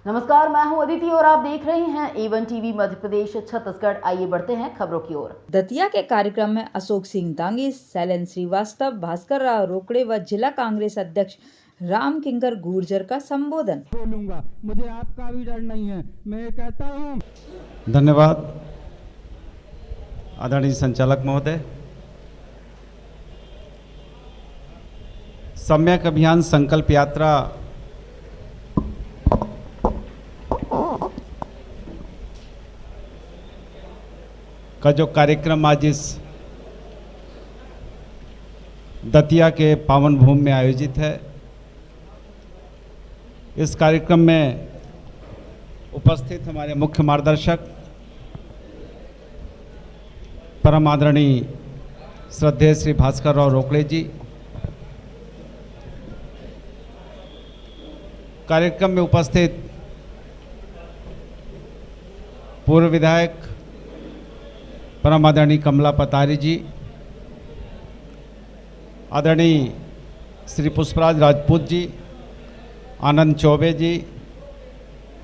नमस्कार, मैं हूं अदिति और आप देख रहे हैं A1 टीवी मध्य प्रदेश छत्तीसगढ़। आइए बढ़ते हैं खबरों की ओर। दतिया के कार्यक्रम में अशोक सिंह दांगी, शैलेंद्र श्रीवास्तव, भास्कर राव रोकड़े व जिला कांग्रेस अध्यक्ष राम किंकर गुर्जर का संबोधन। बोलूंगा, मुझे आपका भी डर नहीं है। मैं कहता हूं। धन्यवाद आदरणीय संचालक महोदय। सम्यक अभियान संकल्प यात्रा का जो कार्यक्रम आज इस दतिया के पावन भूमि में आयोजित है, इस कार्यक्रम में उपस्थित हमारे मुख्य मार्गदर्शक परम आदरणीय श्रद्धेय श्री भास्कर राव रोकड़े जी, कार्यक्रम में उपस्थित पूर्व विधायक परम आदरणीय कमला पतारी जी, आदरणीय श्री पुष्पराज राजपूत जी, आनंद चौबे जी,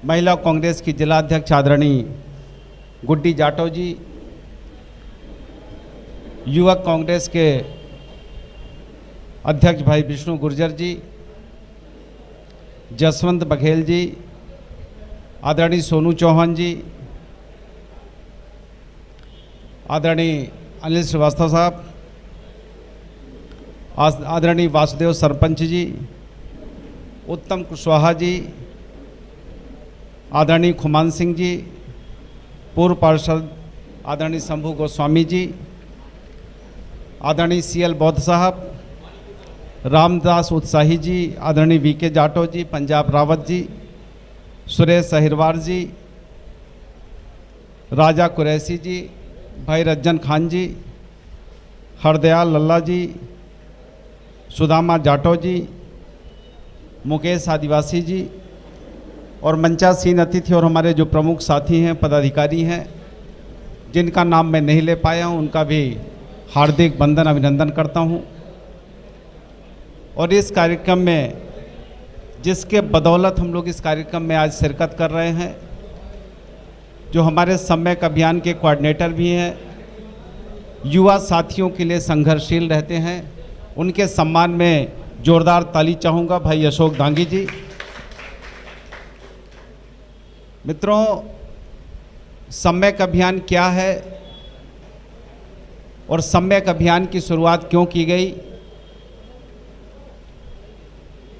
महिला कांग्रेस की जिला अध्यक्ष आदरणीय गुड्डी जाटव जी, युवक कांग्रेस के अध्यक्ष भाई विष्णु गुर्जर जी, जसवंत बघेल जी, आदरणीय सोनू चौहान जी, आदरणीय अनिल श्रीवास्तव साहब, आदरणीय वासुदेव सरपंच जी, उत्तम कुशवाहा जी, आदरणीय खुमान सिंह जी, पूर्व पार्षद आदरणीय शंभू गोस्वामी जी, आदरणीय CL बौद्ध साहब, रामदास उत्साही जी, आदरणीय VK जाटव जी, पंजाब रावत जी, सुरेश अहिरवार जी, राजा कुरैसी जी, भाई रज्जन खान जी, हरदयाल लल्ला जी, सुदामा जाटव जी, मुकेश आदिवासी जी और मंचासीन अतिथि और हमारे जो प्रमुख साथी हैं, पदाधिकारी हैं, जिनका नाम मैं नहीं ले पाया हूं, उनका भी हार्दिक वंदन अभिनंदन करता हूं। और इस कार्यक्रम में जिसके बदौलत हम लोग इस कार्यक्रम में आज शिरकत कर रहे हैं, जो हमारे सम्यक अभियान के कोऑर्डिनेटर भी हैं, युवा साथियों के लिए संघर्षशील रहते हैं, उनके सम्मान में जोरदार ताली चाहूँगा भाई अशोक दांगी जी। मित्रों, सम्यक अभियान क्या है और सम्यक अभियान की शुरुआत क्यों की गई,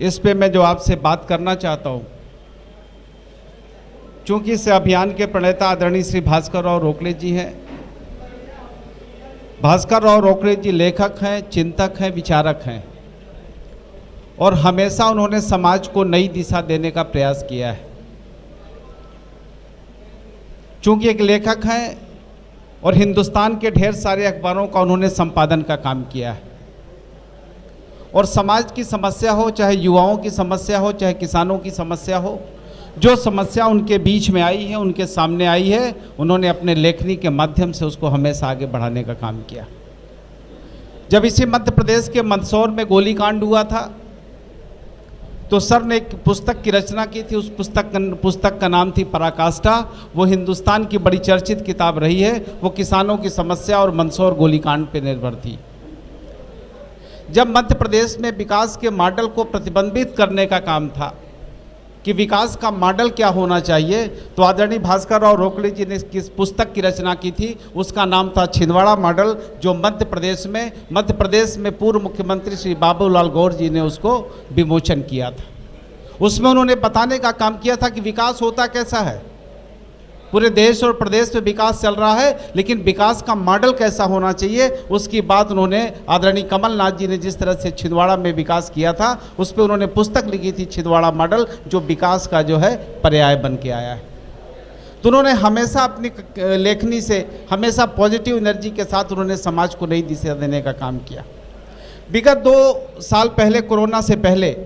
इस पे मैं जो आपसे बात करना चाहता हूँ। चूँकि इस अभियान के प्रणेता आदरणीय श्री भास्कर राव रोकड़े जी हैं। भास्कर राव रोकड़े जी लेखक हैं, चिंतक हैं, विचारक हैं और हमेशा उन्होंने समाज को नई दिशा देने का प्रयास किया है। चूँकि एक लेखक हैं और हिंदुस्तान के ढेर सारे अखबारों का उन्होंने संपादन का काम किया है और समाज की समस्या हो, चाहे युवाओं की समस्या हो, चाहे किसानों की समस्या हो, जो समस्या उनके बीच में आई है, उनके सामने आई है, उन्होंने अपने लेखनी के माध्यम से उसको हमेशा आगे बढ़ाने का काम किया। जब इसी मध्य प्रदेश के मंदसौर में गोलीकांड हुआ था तो सर ने एक पुस्तक की रचना की थी। उस पुस्तक का नाम थी पराकाष्ठा। वो हिंदुस्तान की बड़ी चर्चित किताब रही है। वो किसानों की समस्या और मंदसौर गोलीकांड पर निर्भर थी। जब मध्य प्रदेश में विकास के मॉडल को प्रतिबंधित करने का काम था कि विकास का मॉडल क्या होना चाहिए, तो आदरणीय भास्कर राव रोकड़े जी ने किस पुस्तक की रचना की थी, उसका नाम था छिंदवाड़ा मॉडल, जो मध्य प्रदेश में पूर्व मुख्यमंत्री श्री बाबूलाल गौर जी ने उसको विमोचन किया था। उसमें उन्होंने बताने का काम किया था कि विकास होता कैसा है, पूरे देश और प्रदेश में विकास चल रहा है, लेकिन विकास का मॉडल कैसा होना चाहिए, उसकी बात उन्होंने आदरणीय कमलनाथ जी ने जिस तरह से छिंदवाड़ा में विकास किया था, उस पर उन्होंने पुस्तक लिखी थी छिंदवाड़ा मॉडल, जो विकास का जो है पर्याय बन के आया है। तो उन्होंने हमेशा अपनी लेखनी से हमेशा पॉजिटिव एनर्जी के साथ उन्होंने समाज को नई दिशा देने का काम किया। विगत 2 साल पहले, कोरोना से पहले,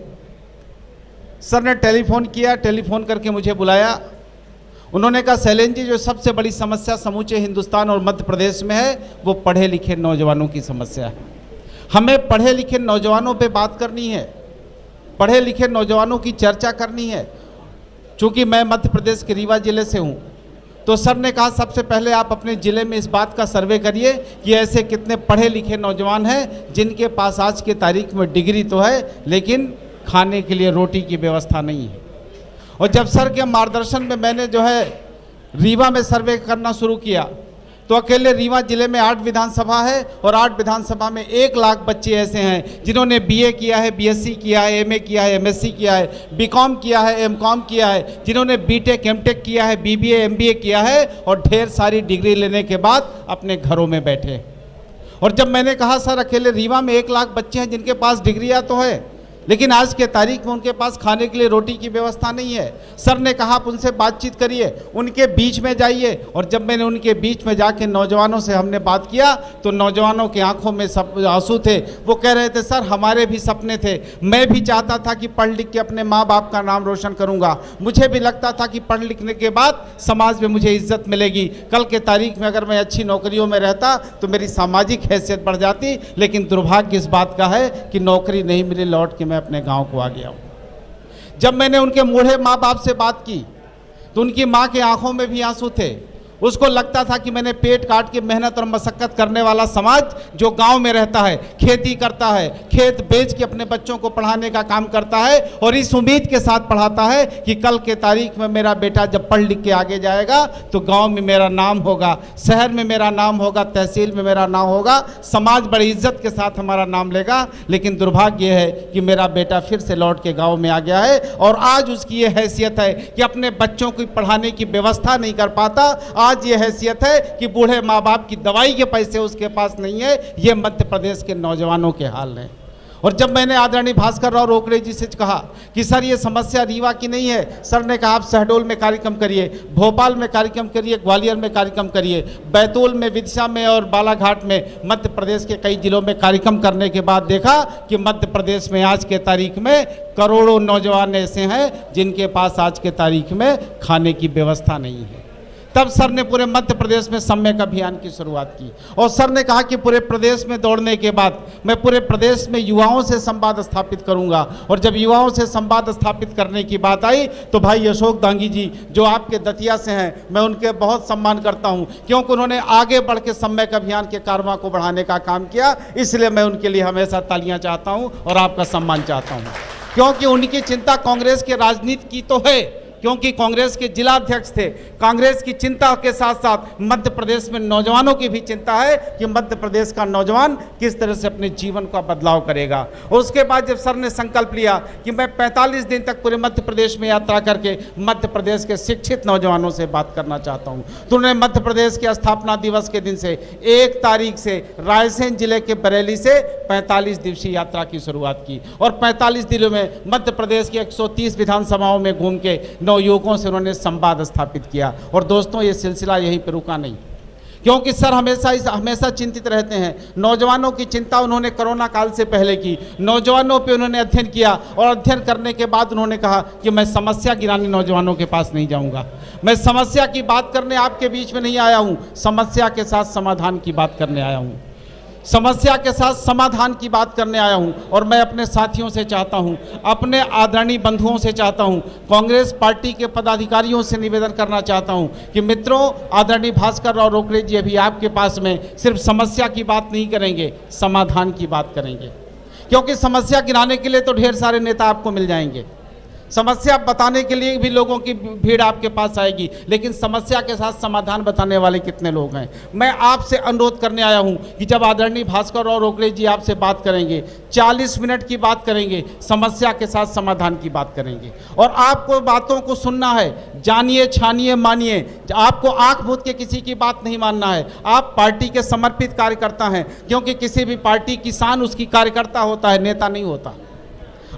सर ने टेलीफोन किया, टेलीफोन करके मुझे बुलाया। उन्होंने कहा, शैलेंद्र जी, जो सबसे बड़ी समस्या समूचे हिंदुस्तान और मध्य प्रदेश में है, वो पढ़े लिखे नौजवानों की समस्या है। हमें पढ़े लिखे नौजवानों पे बात करनी है, पढ़े लिखे नौजवानों की चर्चा करनी है। चूँकि मैं मध्य प्रदेश के रीवा जिले से हूँ, तो सर ने कहा सबसे पहले आप अपने ज़िले में इस बात का सर्वे करिए कि ऐसे कितने पढ़े लिखे नौजवान हैं जिनके पास आज के तारीख में डिग्री तो है लेकिन खाने के लिए रोटी की व्यवस्था नहीं है। और जब सर के मार्गदर्शन में मैंने जो है रीवा में सर्वे करना शुरू किया, तो अकेले रीवा जिले में 8 विधानसभा है और 8 विधानसभा में 1 लाख बच्चे ऐसे हैं जिन्होंने बीए किया है, बीएससी किया है, एमए किया है, एमएससी किया है, बीकॉम किया है, एमकॉम किया है, जिन्होंने बीटेक, एमटेक किया है, बीबीए, एमबीए किया है और ढेर सारी डिग्री लेने के बाद अपने घरों में बैठे। और जब मैंने कहा सर अकेले रीवा में 1 लाख बच्चे हैं जिनके पास डिग्रियाँ तो है लेकिन आज के तारीख में उनके पास खाने के लिए रोटी की व्यवस्था नहीं है, सर ने कहा आप उनसे बातचीत करिए, उनके बीच में जाइए। और जब मैंने उनके बीच में जाके नौजवानों से हमने बात किया तो नौजवानों की आंखों में सब आंसू थे। वो कह रहे थे सर हमारे भी सपने थे, मैं भी चाहता था कि पढ़ लिख के अपने माँ बाप का नाम रोशन करूँगा, मुझे भी लगता था कि पढ़ लिखने के बाद समाज में मुझे इज्जत मिलेगी, कल के तारीख में अगर मैं अच्छी नौकरियों में रहता तो मेरी सामाजिक हैसियत बढ़ जाती। लेकिन दुर्भाग्य इस बात का है कि नौकरी नहीं मिली, लौट के मैं अपने गांव को आ गया हूं। जब मैंने उनके बूढ़े माँ बाप से बात की तो उनकी माँ के आंखों में भी आंसू थे। उसको लगता था कि मैंने पेट काट के मेहनत और मशक्कत करने वाला समाज जो गांव में रहता है, खेती करता है, खेत बेच के अपने बच्चों को पढ़ाने का काम करता है और इस उम्मीद के साथ पढ़ाता है कि कल के तारीख में मेरा बेटा जब पढ़ लिख के आगे जाएगा तो गांव में मेरा नाम होगा, शहर में मेरा नाम होगा, तहसील में मेरा नाम होगा, समाज बड़ी इज्जत के साथ हमारा नाम लेगा। लेकिन दुर्भाग्य है कि मेरा बेटा फिर से लौट के गाँव में आ गया है और आज उसकी ये हैसियत है कि अपने बच्चों को पढ़ाने की व्यवस्था नहीं कर पाता। आज ये हैसियत है कि बूढ़े माँ बाप की दवाई के पैसे उसके पास नहीं है। ये मध्य प्रदेश के नौजवानों के हाल हैं। और जब मैंने आदरणीय भास्कर राव रोकड़े जी से कहा कि सर ये समस्या रीवा की नहीं है, सर ने कहा आप शहडोल में कार्यक्रम करिए, भोपाल में कार्यक्रम करिए, ग्वालियर में कार्यक्रम करिए, बैतूल में, विदिशा में और बालाघाट में, मध्य प्रदेश के कई जिलों में कार्यक्रम करने के बाद देखा कि मध्य प्रदेश में आज के तारीख में करोड़ों नौजवान ऐसे हैं जिनके पास आज के तारीख में खाने की व्यवस्था नहीं है। तब सर ने पूरे मध्य प्रदेश में सम्यक अभियान की शुरुआत की और सर ने कहा कि पूरे प्रदेश में दौड़ने के बाद मैं पूरे प्रदेश में युवाओं से संवाद स्थापित करूंगा। और जब युवाओं से संवाद स्थापित करने की बात आई तो भाई अशोक दांगी जी जो आपके दतिया से हैं, मैं उनके बहुत सम्मान करता हूं क्योंकि उन्होंने आगे बढ़ के सम्यक अभियान के कारवां को बढ़ाने का काम किया। इसलिए मैं उनके लिए हमेशा तालियां चाहता हूँ और आपका सम्मान चाहता हूँ, क्योंकि उनकी चिंता कांग्रेस के राजनीति की तो है, क्योंकि कांग्रेस के जिला अध्यक्ष थे। कांग्रेस की चिंता के साथ साथ मध्य प्रदेश में नौजवानों की भी चिंता है कि मध्य प्रदेश का नौजवान किस तरह से अपने जीवन का बदलाव करेगा। और उसके बाद जब सर ने संकल्प लिया कि मैं 45 दिन तक पूरे मध्य प्रदेश में यात्रा करके मध्य प्रदेश के शिक्षित नौजवानों से बात करना चाहता हूँ, तो उन्होंने मध्य प्रदेश के स्थापना दिवस के दिन से 1 तारीख से रायसेन जिले के बरेली से 45 दिवसीय यात्रा की शुरुआत की और 45 दिनों में मध्य प्रदेश की 130 विधानसभाओं में घूम के युवकों से उन्होंने संवाद स्थापित किया। और दोस्तों ये सिलसिला यहीं पर रुका नहीं, क्योंकि सर हमेशा चिंतित रहते हैं। नौजवानों की चिंता उन्होंने कोरोना काल से पहले की, नौजवानों पे उन्होंने अध्ययन किया और अध्ययन करने के बाद उन्होंने कहा कि मैं समस्या गिराने नौजवानों के पास नहीं जाऊंगा, मैं समस्या की बात करने आपके बीच में नहीं आया हूं, समस्या के साथ समाधान की बात करने आया हूं, समस्या के साथ समाधान की बात करने आया हूं। और मैं अपने साथियों से चाहता हूं, अपने आदरणीय बंधुओं से चाहता हूं, कांग्रेस पार्टी के पदाधिकारियों से निवेदन करना चाहता हूं कि मित्रों, आदरणीय भास्कर राव रोकड़े जी अभी आपके पास में सिर्फ समस्या की बात नहीं करेंगे, समाधान की बात करेंगे। क्योंकि समस्या गिराने के लिए तो ढेर सारे नेता आपको मिल जाएंगे, समस्या बताने के लिए भी लोगों की भीड़ आपके पास आएगी, लेकिन समस्या के साथ समाधान बताने वाले कितने लोग हैं। मैं आपसे अनुरोध करने आया हूं कि जब आदरणीय भास्कर राव रोकड़े जी आपसे बात करेंगे, 40 मिनट की बात करेंगे, समस्या के साथ समाधान की बात करेंगे और आपको बातों को सुनना है, जानिए, छानिए, मानिए। आपको आंख मूंद के किसी की बात नहीं मानना है। आप पार्टी के समर्पित कार्यकर्ता हैं, क्योंकि किसी भी पार्टी की शान उसकी कार्यकर्ता होता है, नेता नहीं होता।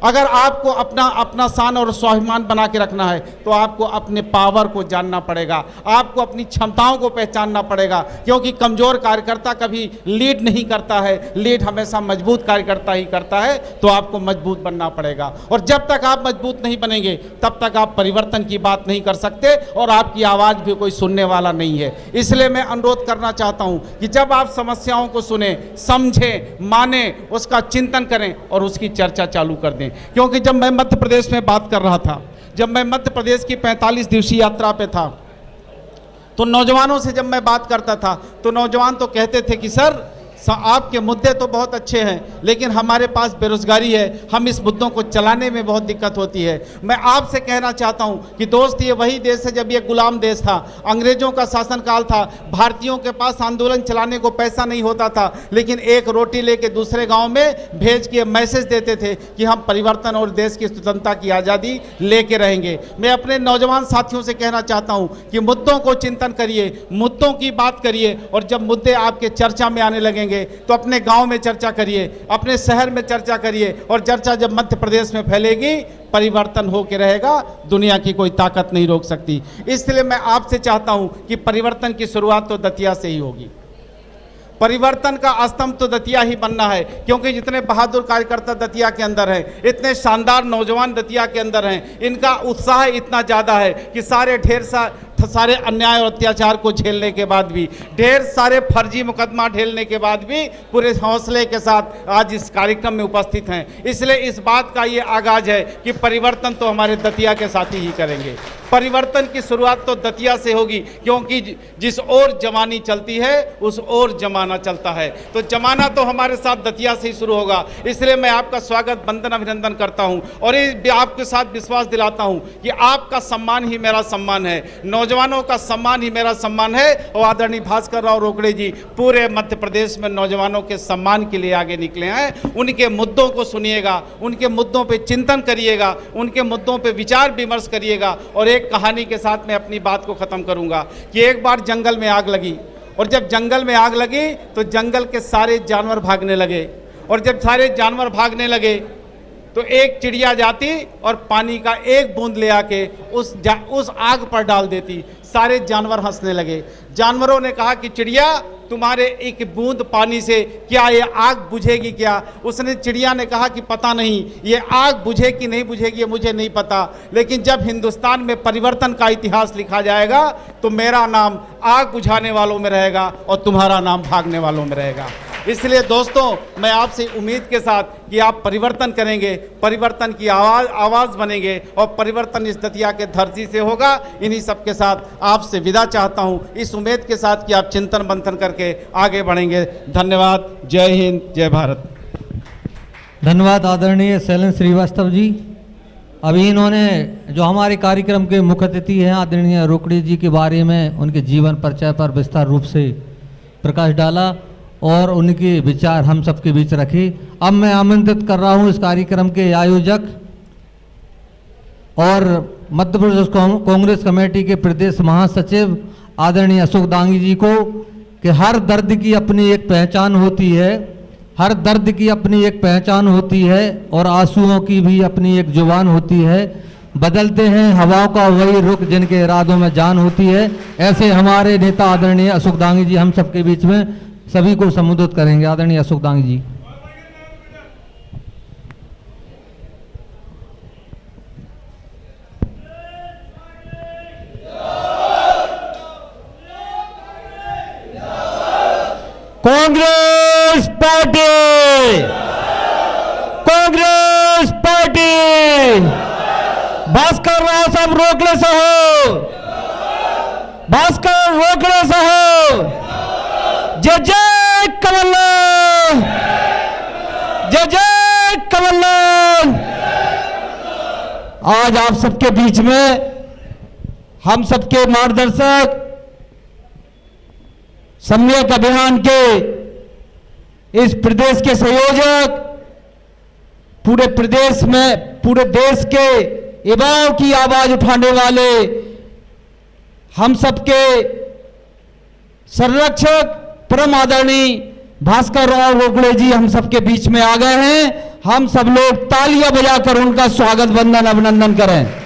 अगर आपको अपना शान और स्वाभिमान बना के रखना है तो आपको अपने पावर को जानना पड़ेगा, आपको अपनी क्षमताओं को पहचानना पड़ेगा, क्योंकि कमजोर कार्यकर्ता कभी लीड नहीं करता है, लीड हमेशा मजबूत कार्यकर्ता ही करता है। तो आपको मजबूत बनना पड़ेगा और जब तक आप मजबूत नहीं बनेंगे तब तक आप परिवर्तन की बात नहीं कर सकते और आपकी आवाज़ भी कोई सुनने वाला नहीं है। इसलिए मैं अनुरोध करना चाहता हूं कि जब आप समस्याओं को सुने, समझें, माने, उसका चिंतन करें और उसकी चर्चा चालू कर दें। क्योंकि जब मैं मध्य प्रदेश में बात कर रहा था जब मैं मध्य प्रदेश की 45 दिवसीय यात्रा पे था तो नौजवानों से जब मैं बात करता था तो नौजवान तो कहते थे कि सर आपके मुद्दे तो बहुत अच्छे हैं, लेकिन हमारे पास बेरोजगारी है, हम इस मुद्दों को चलाने में बहुत दिक्कत होती है। मैं आपसे कहना चाहता हूं कि दोस्त, ये वही देश है जब ये गुलाम देश था, अंग्रेजों का शासनकाल था, भारतीयों के पास आंदोलन चलाने को पैसा नहीं होता था, लेकिन एक रोटी लेके दूसरे गांव में भेज के मैसेज देते थे कि हम परिवर्तन और देश की स्वतंत्रता की आज़ादी लेके रहेंगे। मैं अपने नौजवान साथियों से कहना चाहता हूँ कि मुद्दों को चिंतन करिए, मुद्दों की बात करिए, और जब मुद्दे आपके चर्चा में आने लगेंगे तो अपने गांव में चर्चा करिए, अपने शहर में चर्चा करिए, और चर्चा जब मध्य प्रदेश में फैलेगी परिवर्तन होकर रहेगा, दुनिया की कोई ताकत नहीं रोक सकती। इसलिए मैं आपसे चाहता हूं कि परिवर्तन की शुरुआत तो दतिया से ही होगी। परिवर्तन का स्तंभ तो दतिया ही बनना है, क्योंकि जितने बहादुर कार्यकर्ता दतिया के अंदर हैं, इतने शानदार नौजवान दतिया के अंदर हैं, इनका उत्साह इतना ज़्यादा है कि सारे अन्याय और अत्याचार को झेलने के बाद भी, ढेर सारे फर्जी मुकदमा झेलने के बाद भी पूरे हौसले के साथ आज इस कार्यक्रम में उपस्थित हैं। इसलिए इस बात का ये आगाज है कि परिवर्तन तो हमारे दतिया के साथी ही करेंगे। परिवर्तन की शुरुआत तो दतिया से होगी, क्योंकि जिस ओर जमानी चलती है उस ओर जमाना चलता है, तो जमाना तो हमारे साथ दतिया से ही शुरू होगा। इसलिए मैं आपका स्वागत, वंदन, अभिनंदन करता हूं और आपके साथ विश्वास दिलाता हूं कि आपका सम्मान ही मेरा सम्मान है, नौजवानों का सम्मान ही मेरा सम्मान है। और आदरणीय भास्कर राव रोकड़े जी पूरे मध्य प्रदेश में नौजवानों के सम्मान के लिए आगे निकले हैं। उनके मुद्दों को सुनिएगा, उनके मुद्दों पे चिंतन करिएगा, उनके मुद्दों पे विचार विमर्श करिएगा। और एक कहानी के साथ मैं अपनी बात को ख़त्म करूंगा कि एक बार जंगल में आग लगी, और जब जंगल में आग लगी तो जंगल के सारे जानवर भागने लगे, और जब सारे जानवर भागने लगे तो एक चिड़िया जाती और पानी का एक बूंद ले आके उस आग पर डाल देती। सारे जानवर हंसने लगे। जानवरों ने कहा कि चिड़िया, तुम्हारे एक बूंद पानी से क्या ये आग बुझेगी क्या? उसने, चिड़िया ने कहा कि पता नहीं, ये आग बुझे कि नहीं बुझेगी ये मुझे नहीं पता, लेकिन जब हिंदुस्तान में परिवर्तन का इतिहास लिखा जाएगा तो मेरा नाम आग बुझाने वालों में रहेगा और तुम्हारा नाम भागने वालों में रहेगा। इसलिए दोस्तों, मैं आपसे उम्मीद के साथ कि आप परिवर्तन करेंगे, परिवर्तन की आवाज़ बनेंगे, और परिवर्तन इस दतिया के धरती से होगा। इन्हीं सब के साथ आपसे विदा चाहता हूं, इस उम्मीद के साथ कि आप चिंतन मंथन करके आगे बढ़ेंगे। धन्यवाद। जय हिंद, जय भारत। धन्यवाद आदरणीय शैलेंद्र श्रीवास्तव जी। अभी इन्होंने जो हमारे कार्यक्रम के मुख्य अतिथि हैं आदरणीय रोकड़े जी के बारे में, उनके जीवन परिचय पर विस्तार रूप से प्रकाश डाला और उनके विचार हम सबके बीच रखे। अब मैं आमंत्रित कर रहा हूं इस कार्यक्रम के आयोजक और मध्य प्रदेश कांग्रेस कमेटी के प्रदेश महासचिव आदरणीय अशोक दांगी जी को कि हर दर्द की अपनी एक पहचान होती है, हर दर्द की अपनी एक पहचान होती है और आंसुओं की भी अपनी एक जुबान होती है। बदलते हैं हवाओं का वही रुख जिनके इरादों में जान होती है। ऐसे हमारे नेता आदरणीय अशोक दांगी जी हम सबके बीच में सभी को संबोधित करेंगे। आदरणीय अशोक दांगी जी। कांग्रेस पार्टी, कांग्रेस पार्टी, भास्कर राव साहब रोकड़े साहब, भास्कर रोकड़े साहब, जय जय कमलनाथ, जय जय कमलनाथ। आज आप सबके बीच में हम सबके मार्गदर्शक, सम्यक अभियान के इस प्रदेश के संयोजक, पूरे प्रदेश में, पूरे देश के युवाओं की आवाज उठाने वाले हम सबके संरक्षक परम आदरणीय भास्कर राव रोकड़े जी हम सबके बीच में आ गए हैं। हम सब लोग तालियां बजाकर उनका स्वागत, वंदन, अभिनंदन करें।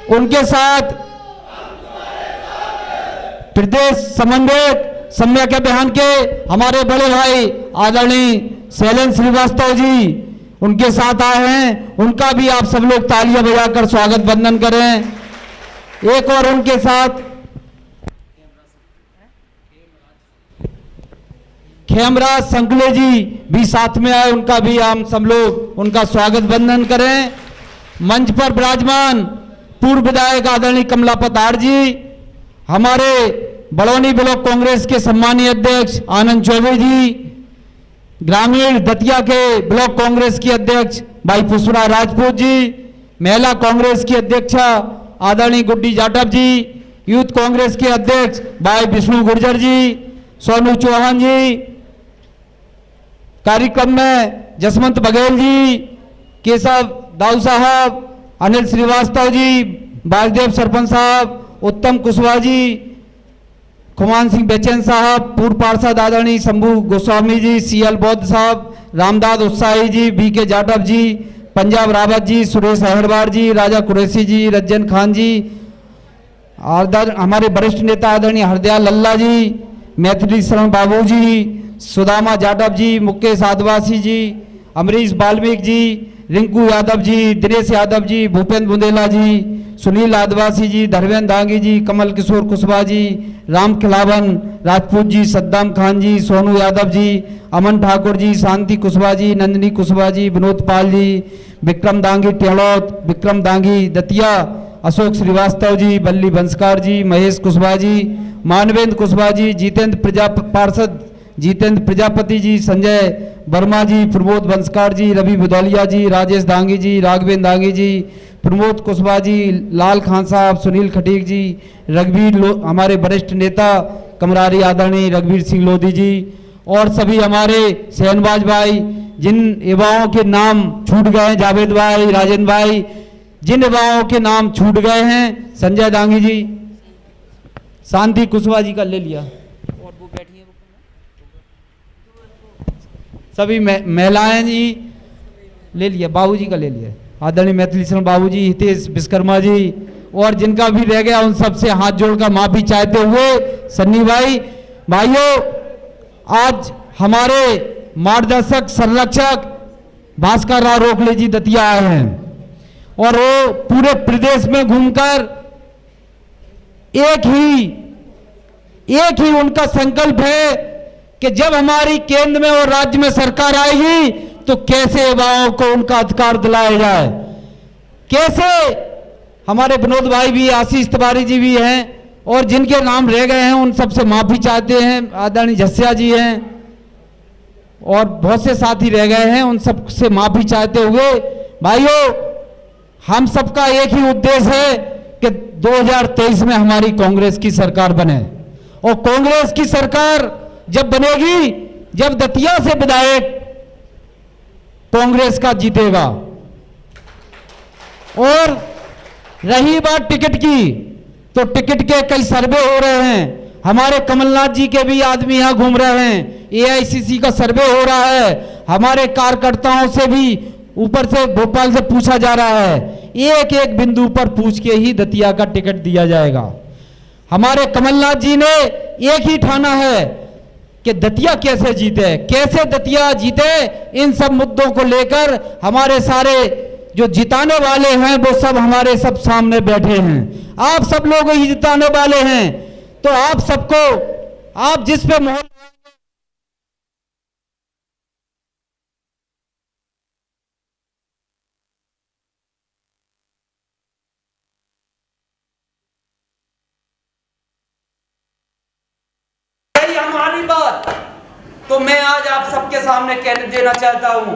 उनके साथ प्रदेश समन्वयक सम्यक अभियान के हमारे बड़े भाई आदरणीय शैलेंद्र श्रीवास्तव जी उनके साथ आए हैं। उनका भी आप सब लोग तालियां बजाकर स्वागत, वंदन करें। एक और उनके साथ खेमराज संकले जी भी साथ में आए, उनका भी हम सब लोग उनका स्वागत वंदन करें। मंच पर विराजमान पूर्व विधायक आदरणीय कमला पताड़ जी, हमारे बड़ौनी ब्लॉक कांग्रेस के सम्मानीय अध्यक्ष आनंद चौबे जी, ग्रामीण दतिया के ब्लॉक कांग्रेस की अध्यक्ष भाई पुष्परा राजपूत जी, महिला कांग्रेस की अध्यक्षा आदरणीय गुड्डी जाटव जी, यूथ कांग्रेस के अध्यक्ष भाई विष्णु गुर्जर जी, सोनू चौहान जी, कार्यक्रम में जसवंत बघेल जी, केशव दाऊ साहब, अनिल श्रीवास्तव जी, बाजदेव सरपंच साहब, उत्तम कुशवाहा जी, खुमान सिंह बेचैन साहब, पूर्व पार्षद आदरणीय शंभू गोस्वामी जी, सीएल बौद्ध साहब, रामदास उत्साही जी, बीके जाटव जी, पंजाब रावत जी, सुरेश अहरवार जी, राजा कुरैशी जी, रज्जन खान जी, हमारे वरिष्ठ नेता आदरणीय हरदयाल लल्ला जी, मैथिली शरण बाबू जी, सुदामा जाटव जी, मुकेश आदिवासी जी, अमरीश वाल्मीकि जी, रिंकू यादव जी, दिनेश यादव जी, भूपेंद्र बुंदेला जी, सुनील आदिवासी जी, धर्मेंद्र दांगी जी, कमल किशोर कुशवाहा जी, राम खिलावन राजपूत जी, सद्दाम खान जी, सोनू यादव जी, अमन ठाकुर जी, शांति कुशवाहा जी, नंदिनी कुशवाहा जी, विनोद पाल जी, विक्रम दांगी टेहलौत, विक्रम दांगी दतिया, अशोक श्रीवास्तव जी, बल्ली बंसकार जी, महेश कुशवाहा जी, मानवेंद्र कुशवाहा जी, जितेंद्र पार्षद जितेंद्र प्रजापति जी, संजय वर्मा जी, प्रमोद बंसकार जी, रवि भदौलिया जी, राजेश दांगी जी, राघवेंद्र दांगी जी, प्रमोद कुशवाहा जी, लाल खान साहब, सुनील खटीक जी, हमारे वरिष्ठ नेता कमरारी आदरणीय रघुवीर सिंह लोधी जी, और सभी हमारे शहनवाज भाई, जिन युवाओं के नाम छूट गए हैं, जावेद भाई, राजेंद्र भाई, जिन युवाओं के नाम छूट गए हैं, संजय दांगी जी, शांति कुशवाहा जी का ले लिया, और वो बैठी है, सभी महिलाएं जी ले लिया, बाबूजी का ले लिया, आदरणीय मैथिली शरण बाबू जी, हितेश विश्वकर्मा जी, और जिनका भी रह गया उन सबसे हाथ जोड़कर माफी चाहते हुए सन्नी भाई, भाइयों, आज हमारे मार्गदर्शक संरक्षक भास्कर राव रोकले जी दतिया आए हैं और वो पूरे प्रदेश में घूमकर एक ही उनका संकल्प है कि जब हमारी केंद्र में और राज्य में सरकार आएगी तो कैसे युवाओं को उनका अधिकार दिलाया जाए, कैसे। हमारे विनोद भाई भी, आशीष तिवारी जी भी हैं, और जिनके नाम रह गए हैं उन सबसे माफी चाहते हैं, आदरणीय झस्सिया जी हैं, और बहुत से साथी रह गए हैं, उन सबसे माफी चाहते हुए भाइयों, हम सबका एक ही उद्देश्य है कि 2023 में हमारी कांग्रेस की सरकार बने, और कांग्रेस की सरकार जब बनेगी, जब दतिया से विधायक कांग्रेस का जीतेगा। और रही बात टिकट की, तो टिकट के कई सर्वे हो रहे हैं, हमारे कमलनाथ जी के भी आदमी यहां घूम रहे हैं, एआईसीसी का सर्वे हो रहा है, हमारे कार्यकर्ताओं से भी ऊपर से भोपाल से पूछा जा रहा है, एक एक बिंदु पर पूछ के ही दतिया का टिकट दिया जाएगा। हमारे कमलनाथ जी ने एक ही ठाना है कि दतिया कैसे जीते, कैसे दतिया जीते, इन सब मुद्दों को लेकर हमारे सारे जो जिताने वाले हैं वो सब हमारे सब सामने बैठे हैं, आप सब लोग ही जिताने वाले हैं। तो आप सबको, आप जिस पे मोहर हमारी बात, तो मैं आज आप सबके सामने कहने देना चाहता हूं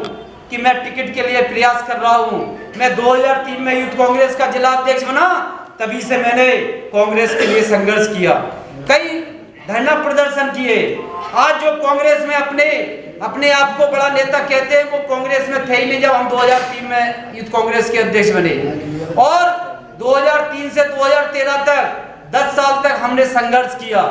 कि मैं टिकट के लिए प्रयास कर रहा हूं। मैं 2003 में यूथ कांग्रेस का जिला अध्यक्ष बना, तभी से मैंने कांग्रेस के लिए संघर्ष किया, कई धरना प्रदर्शन किए। आज जो कांग्रेस में अपने आप को बड़ा नेता कहते हैं, वो कांग्रेस में थे ही नहीं जब हम 2003 में यूथ कांग्रेस के अध्यक्ष बने। और 2003 से 2013 तक 10 साल तक हमने संघर्ष किया।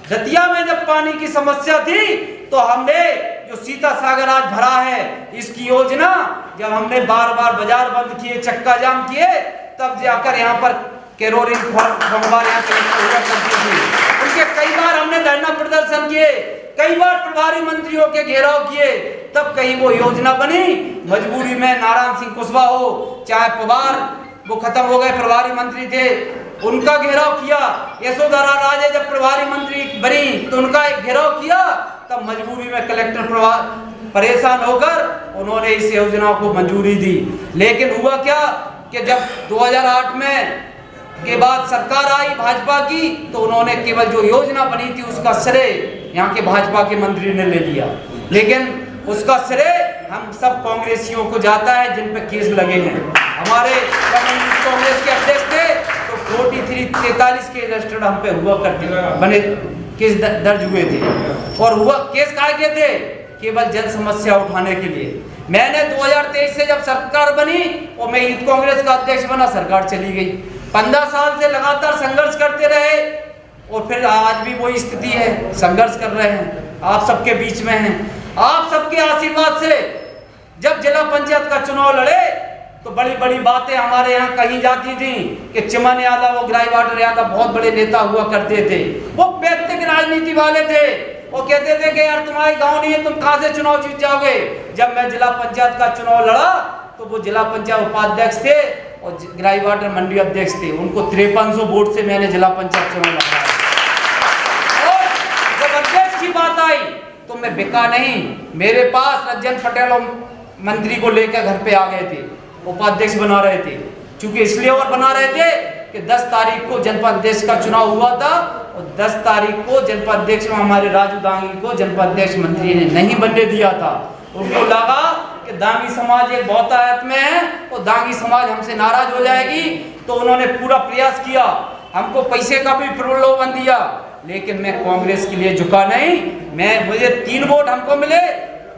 दतिया में जब पानी की समस्या थी तो हमने जो सीता सागर आज भरा है, इसकी योजना जब हमने बार बार बाजार बंद किए, चक्का जाम किए, तब जाकर यहाँ पर कैरोलिन फंगवार यहाँ कलेक्टर हुआ करती थी। उनके कई बार हमने धरना प्रदर्शन किए, कई बार प्रभारी मंत्रियों के घेराव किए, तब कहीं वो योजना बनी। मजबूरी में नारायण सिंह कुशवाहा हो चाहे पवार, वो खत्म हो गए, प्रभारी मंत्री थे, उनका घेराव किया। यशोधरा राजे जब प्रभारी मंत्री बनी तो उनका एक घेराव किया। तब मजबूरी में कलेक्टर परेशान होकर उन्होंने इस योजना को मंजूरी दी। लेकिन हुआ क्या कि जब 2008 में के बाद सरकार आई भाजपा की, तो उन्होंने केवल जो योजना बनी थी उसका श्रेय यहाँ के भाजपा के मंत्री ने ले लिया। लेकिन उसका श्रेय हम सब कांग्रेसियों को जाता है जिन पे केस लगे हैं। हमारे कांग्रेस के अध्यक्ष थे तो 43 के रजिस्टर्ड हम पे हुआ करते बने, केस दर्ज हुए थे। और हुआ केस काहे के थे? केवल जन समस्या उठाने के लिए। मैंने 2023 से जब सरकार बनी और मैं यूथ कांग्रेस का अध्यक्ष बना, सरकार चली गई। 15 साल से लगातार संघर्ष करते रहे और फिर आज भी वही स्थिति है, संघर्ष कर रहे हैं, आप सबके बीच में हैं। आप सबके आशीर्वाद से जब जिला पंचायत का चुनाव लड़े तो बड़ी बड़ी बातें हमारे यहाँ कही जाती थी कि चिमन यादव और ग्राई वाटर यादव बहुत बड़े नेता हुआ करते थे। वो व्यक्तिगत राजनीति वाले थे। वो कहते थे कि यार तुम्हारे गांव नहीं है, तुम कहां से चुनाव जीत जाओगे। जब मैं जिला पंचायत का चुनाव लड़ा तो वो जिला पंचायत उपाध्यक्ष थे और ग्राई वाटर मंडी अध्यक्ष थे। उनको 5300 वोट से मैंने जिला पंचायत चुनाव लड़ा। और जब अध्यक्ष की बात आई तो मैं बिका नहीं। मेरे पास रंजन पटेल और मंत्री को लेकर घर पे आ गए थे, उपाध्यक्ष बना रहे थे। क्योंकि इसलिए और बना रहे थे कि 10 तारीख को जनपद अध्यक्ष का चुनाव हुआ था और 10 तारीख को जनपद अध्यक्ष में हमारे राजू दांगी को जनपद अध्यक्ष मंत्री ने नहीं बनने दिया था। उनको लगा कि दांगी समाज एक बहुतायत में है और दांगी समाज हमसे नाराज हो जाएगी, तो उन्होंने पूरा प्रयास किया, हमको पैसे का भी प्रलोभन दिया। लेकिन मैं कांग्रेस के लिए झुका नहीं। मुझे 3 वोट हमको मिले,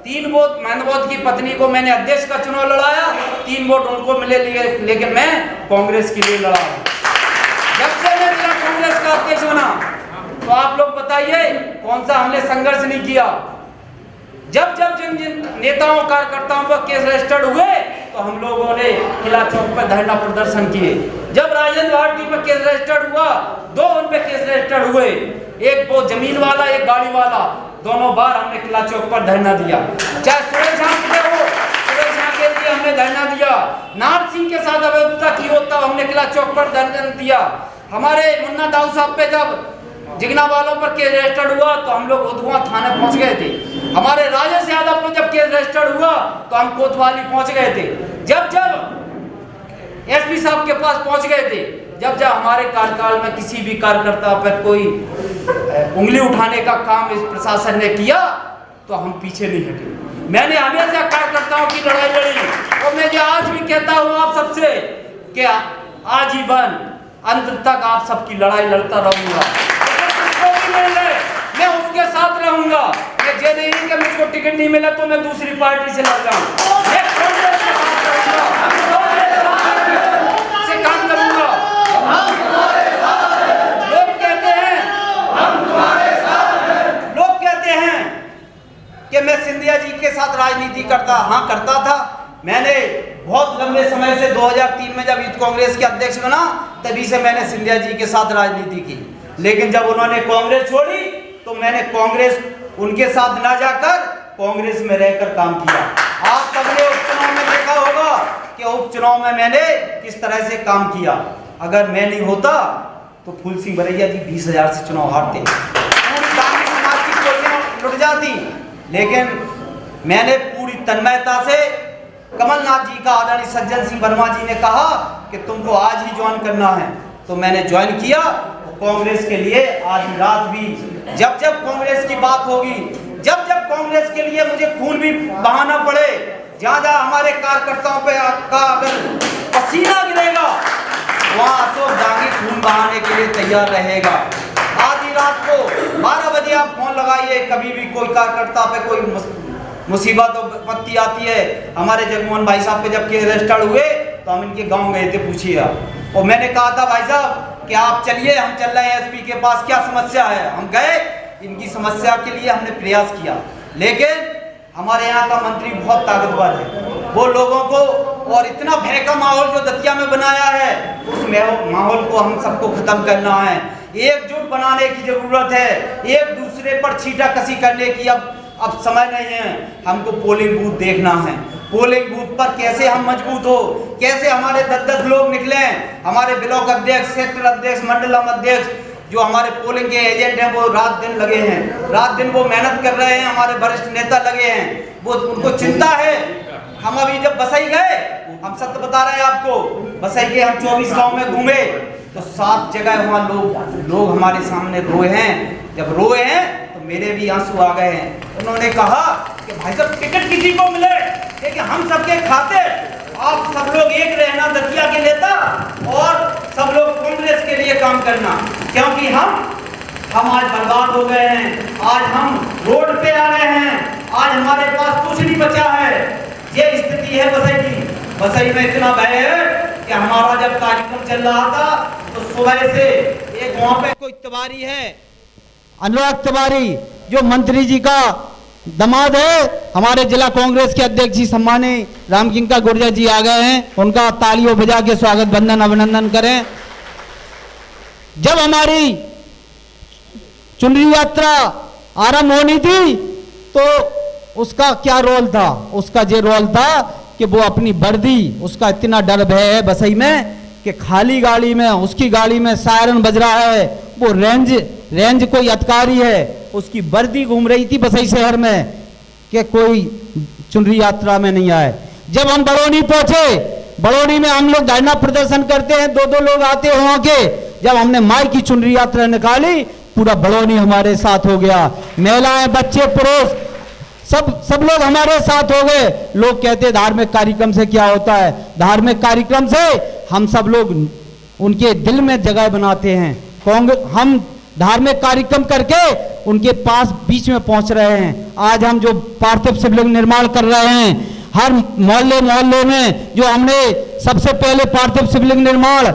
3 वोट महनवोद की पत्नी को मैंने अध्यक्ष का चुनाव लड़ाया, 3 वोट उनको मिले, लेकिन मैं कांग्रेस के लिए लड़ा। जब से मैं जिला कांग्रेस का अध्यक्ष बना तो आप लोग बताइए कौन सा हमने संघर्ष नहीं किया। जब जिन नेताओं कार्यकर्ताओं पर केस रजिस्टर्ड हुए तो हम लोगों ने किला चौक पर धरना प्रदर्शन किए। जब राजेंद्र भारती पर केस रजिस्टर्ड हुआ, 2 उन पे केस रजिस्टर्ड हुए, एक वो जमीन वाला एक गाड़ी वाला, दोनों बार हमने किला चौक पर धरना दिया। चाहे सुरेश झा हो, सुरेश झा के लिए हमने धरना दिया। नाथ सिंह के साथ अव्यवस्था की होता हमने किला चौक पर धरना दिया। हमारे मुन्ना दाऊ साहब पे जब जिगना वालों पर केस रजिस्टर्ड हुआ तो हम लोग उधवा थाने पहुंच गए थे। हमारे राजेश यादव पर जब केस रजिस्टर्ड हुआ तो हम कोतवाली पहुंच गए थे। जब एसपी साहब के पास पहुंच गए थे। जब हमारे कार्यकाल में किसी भी कार्यकर्ता पर कोई उंगली उठाने का काम इस प्रशासन ने किया तो हम पीछे नहीं हटे। मैंने हमेशा कार्यकर्ताओं की लड़ाई लड़ी और मैं आज भी कहता हूँ आप सबसे कि आजीवन अंत तक आप सबकी लड़ाई लड़ता रहूंगा। मैं उसके साथ रहूंगा। ये नहीं कि मुझको टिकट नहीं मिला तो मैं दूसरी पार्टी से लड़ जाऊं। मैं कांग्रेस के साथ रहूंगा, से काम करूंगा। लोग कहते हैं कि मैं सिंधिया जी के साथ राजनीति करता, हाँ करता था। मैंने बहुत लंबे समय से 2003 में जब यूथ कांग्रेस के अध्यक्ष बना तभी से मैंने सिंधिया जी के साथ राजनीति की। लेकिन जब उन्होंने कांग्रेस छोड़ी तो मैंने कांग्रेस उनके साथ ना जाकर कांग्रेस में रहकर काम किया। आप सबने उपचुनाव में देखा होगा कि उपचुनाव में मैंने किस तरह से काम किया। अगर मैं नहीं होता तो फूल सिंह बरैया जी 20,000 से चुनाव हारते, पूरी दांगी समाज की टोलियां लुट जाती। लेकिन मैंने पूरी तन्मयता से कमलनाथ जी का आदरणीय सज्जन सिंह वर्मा जी ने कहा कि तुमको आज ही ज्वाइन करना है, तो मैंने ज्वाइन किया कांग्रेस के लिए। आज रात भी जब कांग्रेस की बात होगी, जब कांग्रेस के लिए मुझे खून भी बहाना पड़े, जहाँ हमारे कार्यकर्ताओं पे का अगर पसीना गिरेगा वहाँ अशोक दांगी खून बहाने के लिए तैयार रहेगा। आधी रात को 12 बजे आप फोन लगाइए, कभी भी कोई कार्यकर्ता पे कोई मुसीबत और विपत्ति आती है। हमारे जगमोहन भाई साहब पे जब केस रजिस्टर्ड हुए तो हम इनके गांव गए थे, पूछिए आप। और मैंने कहा था भाई साहब कि आप चलिए, हम चल रहे हैं एसपी के पास, क्या समस्या है। हम गए, इनकी समस्या के लिए हमने प्रयास किया। लेकिन हमारे यहाँ का मंत्री बहुत ताकतवर है, वो लोगों को और इतना भय का माहौल जो दतिया में बनाया है उस माहौल को हम सबको खत्म करना है। एकजुट बनाने की जरूरत है, एक दूसरे पर छींटाकशी करने की अब समय नहीं है। हमको पोलिंग बूथ देखना है, पोलिंग बूथ पर कैसे हम मजबूत हो, कैसे हमारे 10-10 लोग निकले, हमारे ब्लॉक अध्यक्ष, सेक्टर अध्यक्ष, मंडलम अध्यक्ष, जो हमारे पोलिंग के एजेंट हैं वो रात दिन लगे हैं, रात दिन वो मेहनत कर रहे हैं, हमारे वरिष्ठ नेता लगे हैं, वो उनको चिंता है। हम अभी जब बसई गए, हम सत्य बता रहे हैं आपको, बसई के हम 24 गांव में घूमे तो 7 जगह वहाँ लोग हमारे सामने रोए हैं। जब रोए हैं तो मेरे भी आंसू आ गए हैं। उन्होंने कहा कि भाई साहब टिकट किसी को मिले लेकिन हम सबके खातिर आप सब लोग एक रहना, दतिया के नेता और सब लोग कांग्रेस के लिए काम करना, क्योंकि हम आज बर्बाद हो गए हैं, आज हम रोड पे आ रहे हैं, आज हमारे पास कुछ नहीं बचा है। ये स्थिति है बसई की। बसई में इतना भय है कि हमारा जब कार्यक्रम चल रहा था तो सुबह से एक वहाँ पे कोई तिवारी है, अनुराग तिवारी, जो मंत्री जी का दामाद है, हमारे जिला कांग्रेस के अध्यक्ष जी सम्मानीय रामकिंकर गुर्जर जी आ गए हैं, उनका तालियों बजा के स्वागत वंदन अभिनंदन करें। जब हमारी चुनरी यात्रा आरंभ होनी थी तो उसका क्या रोल था? उसका ये रोल था कि वो अपनी वर्दी, उसका इतना डर भय है बसई में कि खाली गाड़ी में, उसकी गाड़ी में सायरन बज रहा है, वो रेंज कोई अधिकारी है, उसकी वर्दी घूम रही थी बसई शहर में कि कोई चुनरी यात्रा में नहीं आए। जब हम बड़ौनी पहुंचे, बड़ौनी में हम लोग धरना प्रदर्शन करते हैं, 2-2 लोग आते हैं वहां के। जब हमने माई की चुनरी यात्रा निकाली, पूरा बड़ौनी हमारे साथ हो गया, महिलाएं, बच्चे, पुरुष सब लोग हमारे साथ हो गए। लोग कहते धार्मिक कार्यक्रम से क्या होता है? धार्मिक कार्यक्रम से हम सब लोग उनके दिल में जगह बनाते हैं। हम धार्मिक कार्यक्रम करके उनके पास बीच में पहुंच रहे हैं। आज हम जो पार्थिव शिवलिंग निर्माण कर रहे हैं, हर मोहल्ले में जो हमने सबसे पहले पार्थिव शिवलिंग निर्माण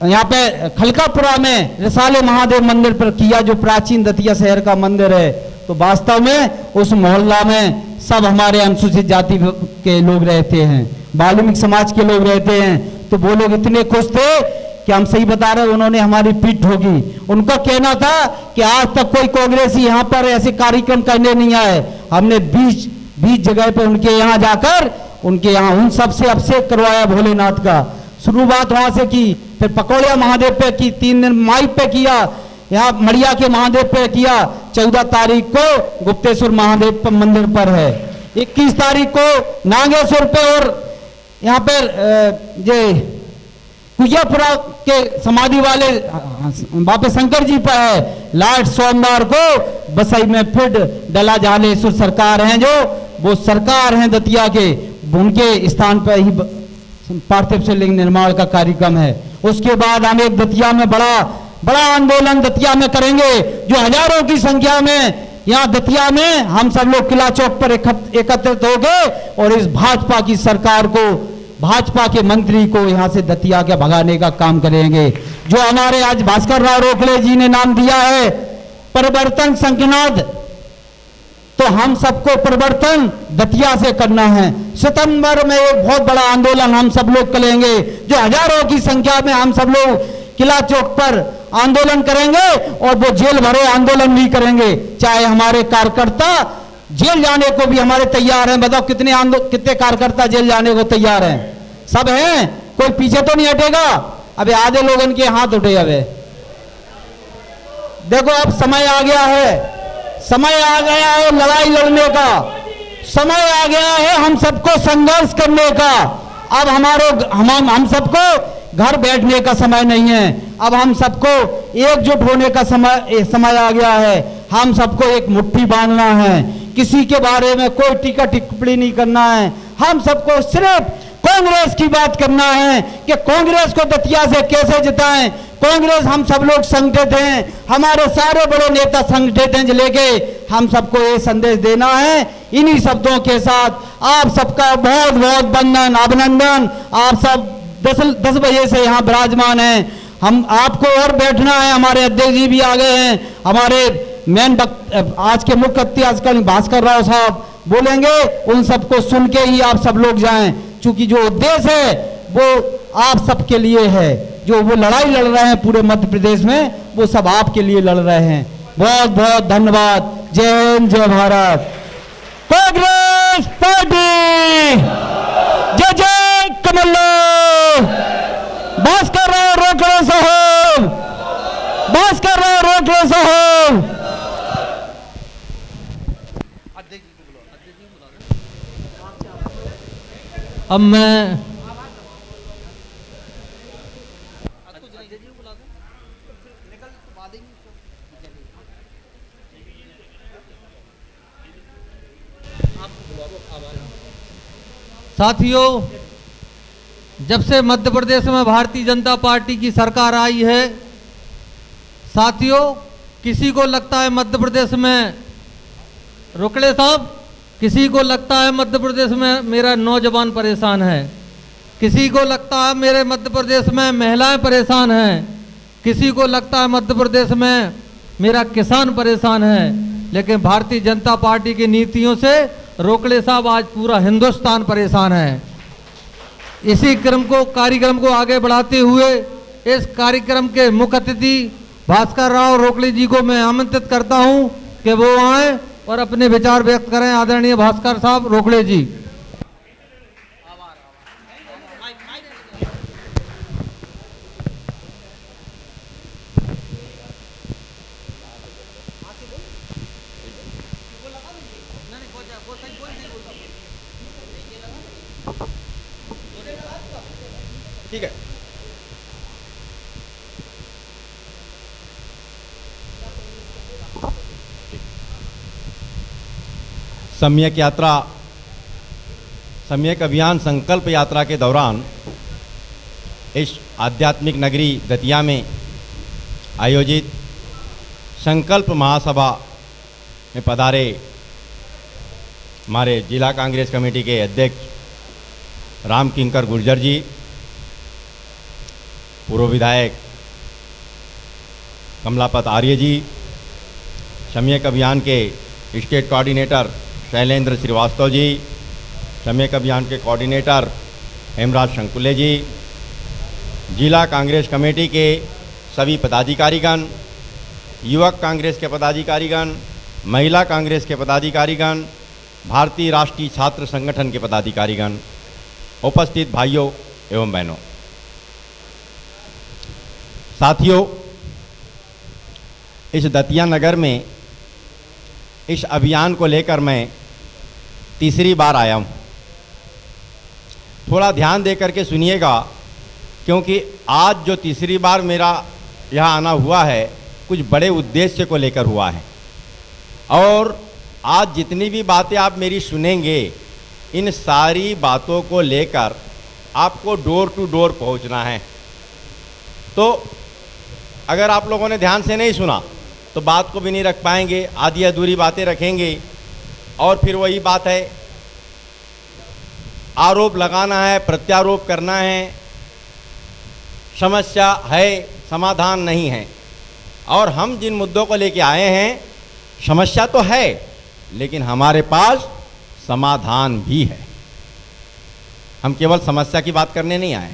यहाँ पे खलकापुरा में रिसाले महादेव मंदिर पर किया, जो प्राचीन दतिया शहर का मंदिर है, तो वास्तव में उस मोहल्ला में सब हमारे अनुसूचित जाति के लोग रहते हैं, वाल्मीकि समाज के लोग रहते हैं। तो वो लोग इतने खुश थे कि हम सही बता रहे, उन्होंने हमारी पीठ ठोकी। उनका कहना था कि आज तक कोई कांग्रेसी यहाँ पर ऐसे कार्यक्रम करने नहीं आए। हमने 20 जगह पे उनके यहाँ जाकर उनके यहाँ उन सबसे अभिषेक करवाया भोलेनाथ का। शुरुआत वहां से की, फिर पकौड़िया महादेव पे की, 3 दिन माई पे किया, यहाँ मड़िया के महादेव पे किया, 14 तारीख को गुप्तेश्वर महादेव मंदिर पर है, 21 तारीख को नागेश्वर पे, और यहाँ पर ये कुयापुरा के समाधि वाले बापे शंकर जी पर है। लास्ट सोमवार को बसई में फिर डला जालेश्वर सरकार हैं, जो वो सरकार हैं दतिया के, उनके स्थान पर ही पार्थिव शिवलिंग निर्माण का कार्यक्रम है। उसके बाद हम एक दतिया में बड़ा आंदोलन दतिया में करेंगे, जो हजारों की संख्या में यहाँ दतिया में हम सब लोग किला चौक पर एकत्रित हो गए और इस भाजपा की सरकार को, भाजपा के मंत्री को यहाँ से दतिया के भगाने का काम करेंगे। जो हमारे आज भास्कर राव रोकड़े जी ने नाम दिया है परिवर्तन संघनाद, तो हम सबको परिवर्तन दतिया से करना है। सितंबर में एक बहुत बड़ा आंदोलन हम सब लोग करेंगे, जो हजारों की संख्या में हम सब लोग किला चौक पर आंदोलन करेंगे और वो जेल भरे आंदोलन भी करेंगे। चाहे हमारे कार्यकर्ता जेल जाने को भी हमारे तैयार हैं। बताओ कितने कार्यकर्ता जेल जाने को तैयार हैं? सब हैं, कोई पीछे तो नहीं हटेगा। अबे आधे लोग इनके हाथ उठे। अबे देखो, अब समय आ गया है, समय आ गया है लड़ाई लड़ने का, समय आ गया है हम सबको संघर्ष करने का। अब हम सबको घर बैठने का समय नहीं है, अब हम सबको एकजुट होने का समय आ गया है। हम सबको एक मुट्ठी बांधना है, किसी के बारे में कोई टीका टिप्पणी नहीं करना है। हम सबको सिर्फ कांग्रेस की बात करना है कि कांग्रेस को दतिया से कैसे जिताएं। कांग्रेस, हम सब लोग संगठित हैं, हमारे सारे बड़े नेता संगठित हैं, लेके हम सबको ये संदेश देना है। इन्हीं शब्दों के साथ आप सबका बहुत बहुत वंदन अभिनंदन। आप सब 10 बजे से यहाँ विराजमान हैं। हम आपको और बैठना है, हमारे अध्यक्ष जी भी आ गए हैं। हमारे मेन आज के मुख्य अतिथि भास्कर राव साहब बोलेंगे, उन सबको सुन के ही आप सब लोग जाएं, क्योंकि जो उद्देश्य है वो आप सबके लिए है। जो वो लड़ाई लड़ रहे हैं पूरे मध्य प्रदेश में, वो सब आपके लिए लड़ रहे हैं। बहुत बहुत धन्यवाद। जय हिंद, जय भारत। कांग्रेस पार्टी जय जय कमल, भास्कर राव रोकड़े साहब, अब मैं साथियों, जब से मध्य प्रदेश में भारतीय जनता पार्टी की सरकार आई है, साथियों किसी को लगता है मध्य प्रदेश में, रोकड़े साहब, किसी को लगता है मध्य प्रदेश में मेरा नौजवान परेशान है, किसी को लगता है मेरे मध्य प्रदेश में महिलाएं परेशान हैं, किसी को लगता है मध्य प्रदेश में मेरा किसान परेशान है, लेकिन भारतीय जनता पार्टी की नीतियों से रोकड़े साहब आज पूरा हिंदुस्तान परेशान है। इसी कार्यक्रम को आगे बढ़ाते हुए इस कार्यक्रम के मुख्य अतिथि भास्कर राव रोकड़े जी को मैं आमंत्रित करता हूं कि वो आए और अपने विचार व्यक्त करें। आदरणीय भास्कर साहब रोकड़े जी। ठीक है। सम्यक यात्रा, सम्यक अभियान संकल्प यात्रा के दौरान इस आध्यात्मिक नगरी दतिया में आयोजित संकल्प महासभा में पधारे हमारे जिला कांग्रेस कमेटी के अध्यक्ष राम किंकर गुर्जर जी, पूर्व विधायक कमलापत आर्य जी, सम्यक अभियान के स्टेट कोऑर्डिनेटर शैलेंद्र श्रीवास्तव जी, सम्यक अभियान के कोऑर्डिनेटर हेमराज शंकुले जी, जिला कांग्रेस कमेटी के सभी पदाधिकारीगण, युवक कांग्रेस के पदाधिकारीगण, महिला कांग्रेस के पदाधिकारीगण, भारतीय राष्ट्रीय छात्र संगठन के पदाधिकारीगण, उपस्थित भाइयों एवं बहनों, साथियों, इस दतिया नगर में इस अभियान को लेकर मैं तीसरी बार आया हूँ। थोड़ा ध्यान दे करके सुनिएगा, क्योंकि आज जो तीसरी बार मेरा यहाँ आना हुआ है कुछ बड़े उद्देश्य को लेकर हुआ है, और आज जितनी भी बातें आप मेरी सुनेंगे, इन सारी बातों को लेकर आपको डोर टू डोर पहुँचना है। तो अगर आप लोगों ने ध्यान से नहीं सुना तो बात को भी नहीं रख पाएंगे, आधी अधूरी बातें रखेंगे, और फिर वही बात है, आरोप लगाना है, प्रत्यारोप करना है, समस्या है समाधान नहीं है। और हम जिन मुद्दों को लेके आए हैं, समस्या तो है लेकिन हमारे पास समाधान भी है। हम केवल समस्या की बात करने नहीं आए,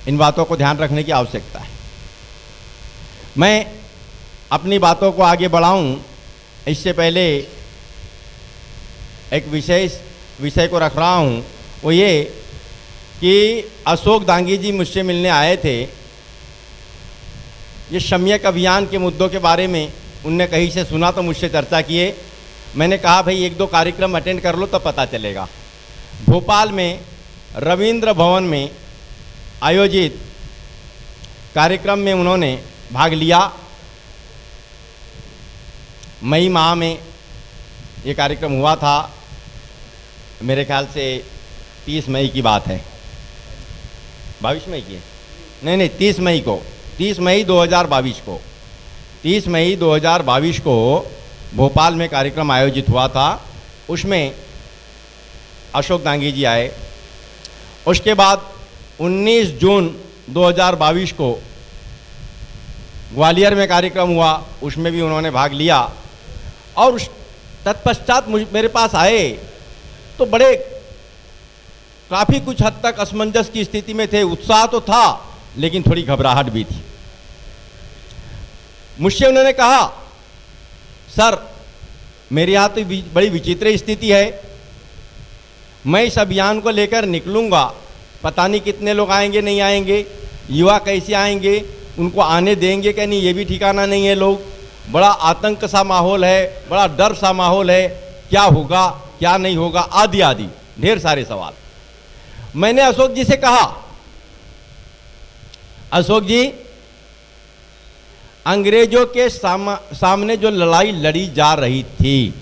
इन बातों को ध्यान रखने की आवश्यकता है। मैं अपनी बातों को आगे बढ़ाऊं इससे पहले एक विषय को रख रहा हूं, वो ये कि अशोक दांगी जी मुझसे मिलने आए थे। ये सम्यक अभियान के मुद्दों के बारे में उनने कहीं से सुना तो मुझसे चर्चा किए। मैंने कहा भाई एक दो कार्यक्रम अटेंड कर लो तो पता चलेगा। भोपाल में रविंद्र भवन में आयोजित कार्यक्रम में उन्होंने भाग लिया। मई माह में ये कार्यक्रम हुआ था, मेरे ख्याल से 30 मई की बात है, 22 मई की है, नहीं 30 मई को, 30 मई 2022 को, 30 मई 2022 को भोपाल में कार्यक्रम आयोजित हुआ था। उसमें अशोक दांगी जी आए। उसके बाद 19 जून 2022 को ग्वालियर में कार्यक्रम हुआ, उसमें भी उन्होंने भाग लिया। और उस तत्पश्चात मेरे पास आए तो बड़े काफ़ी कुछ हद तक असमंजस की स्थिति में थे। उत्साह तो था लेकिन थोड़ी घबराहट भी थी। मुझसे उन्होंने कहा, सर मेरे यहाँ तो बड़ी विचित्र स्थिति है, मैं इस अभियान को लेकर निकलूँगा, पता नहीं कितने लोग आएंगे नहीं आएंगे, युवा कैसे आएंगे, उनको आने देंगे क्या नहीं, ये भी ठिकाना नहीं है। लोग बड़ा आतंक सा माहौल है, बड़ा डर सा माहौल है, क्या होगा क्या नहीं होगा, आदि आदि ढेर सारे सवाल। मैंने अशोक जी से कहा, अशोक जी, अंग्रेजों के सामने जो लड़ाई लड़ी जा रही थी,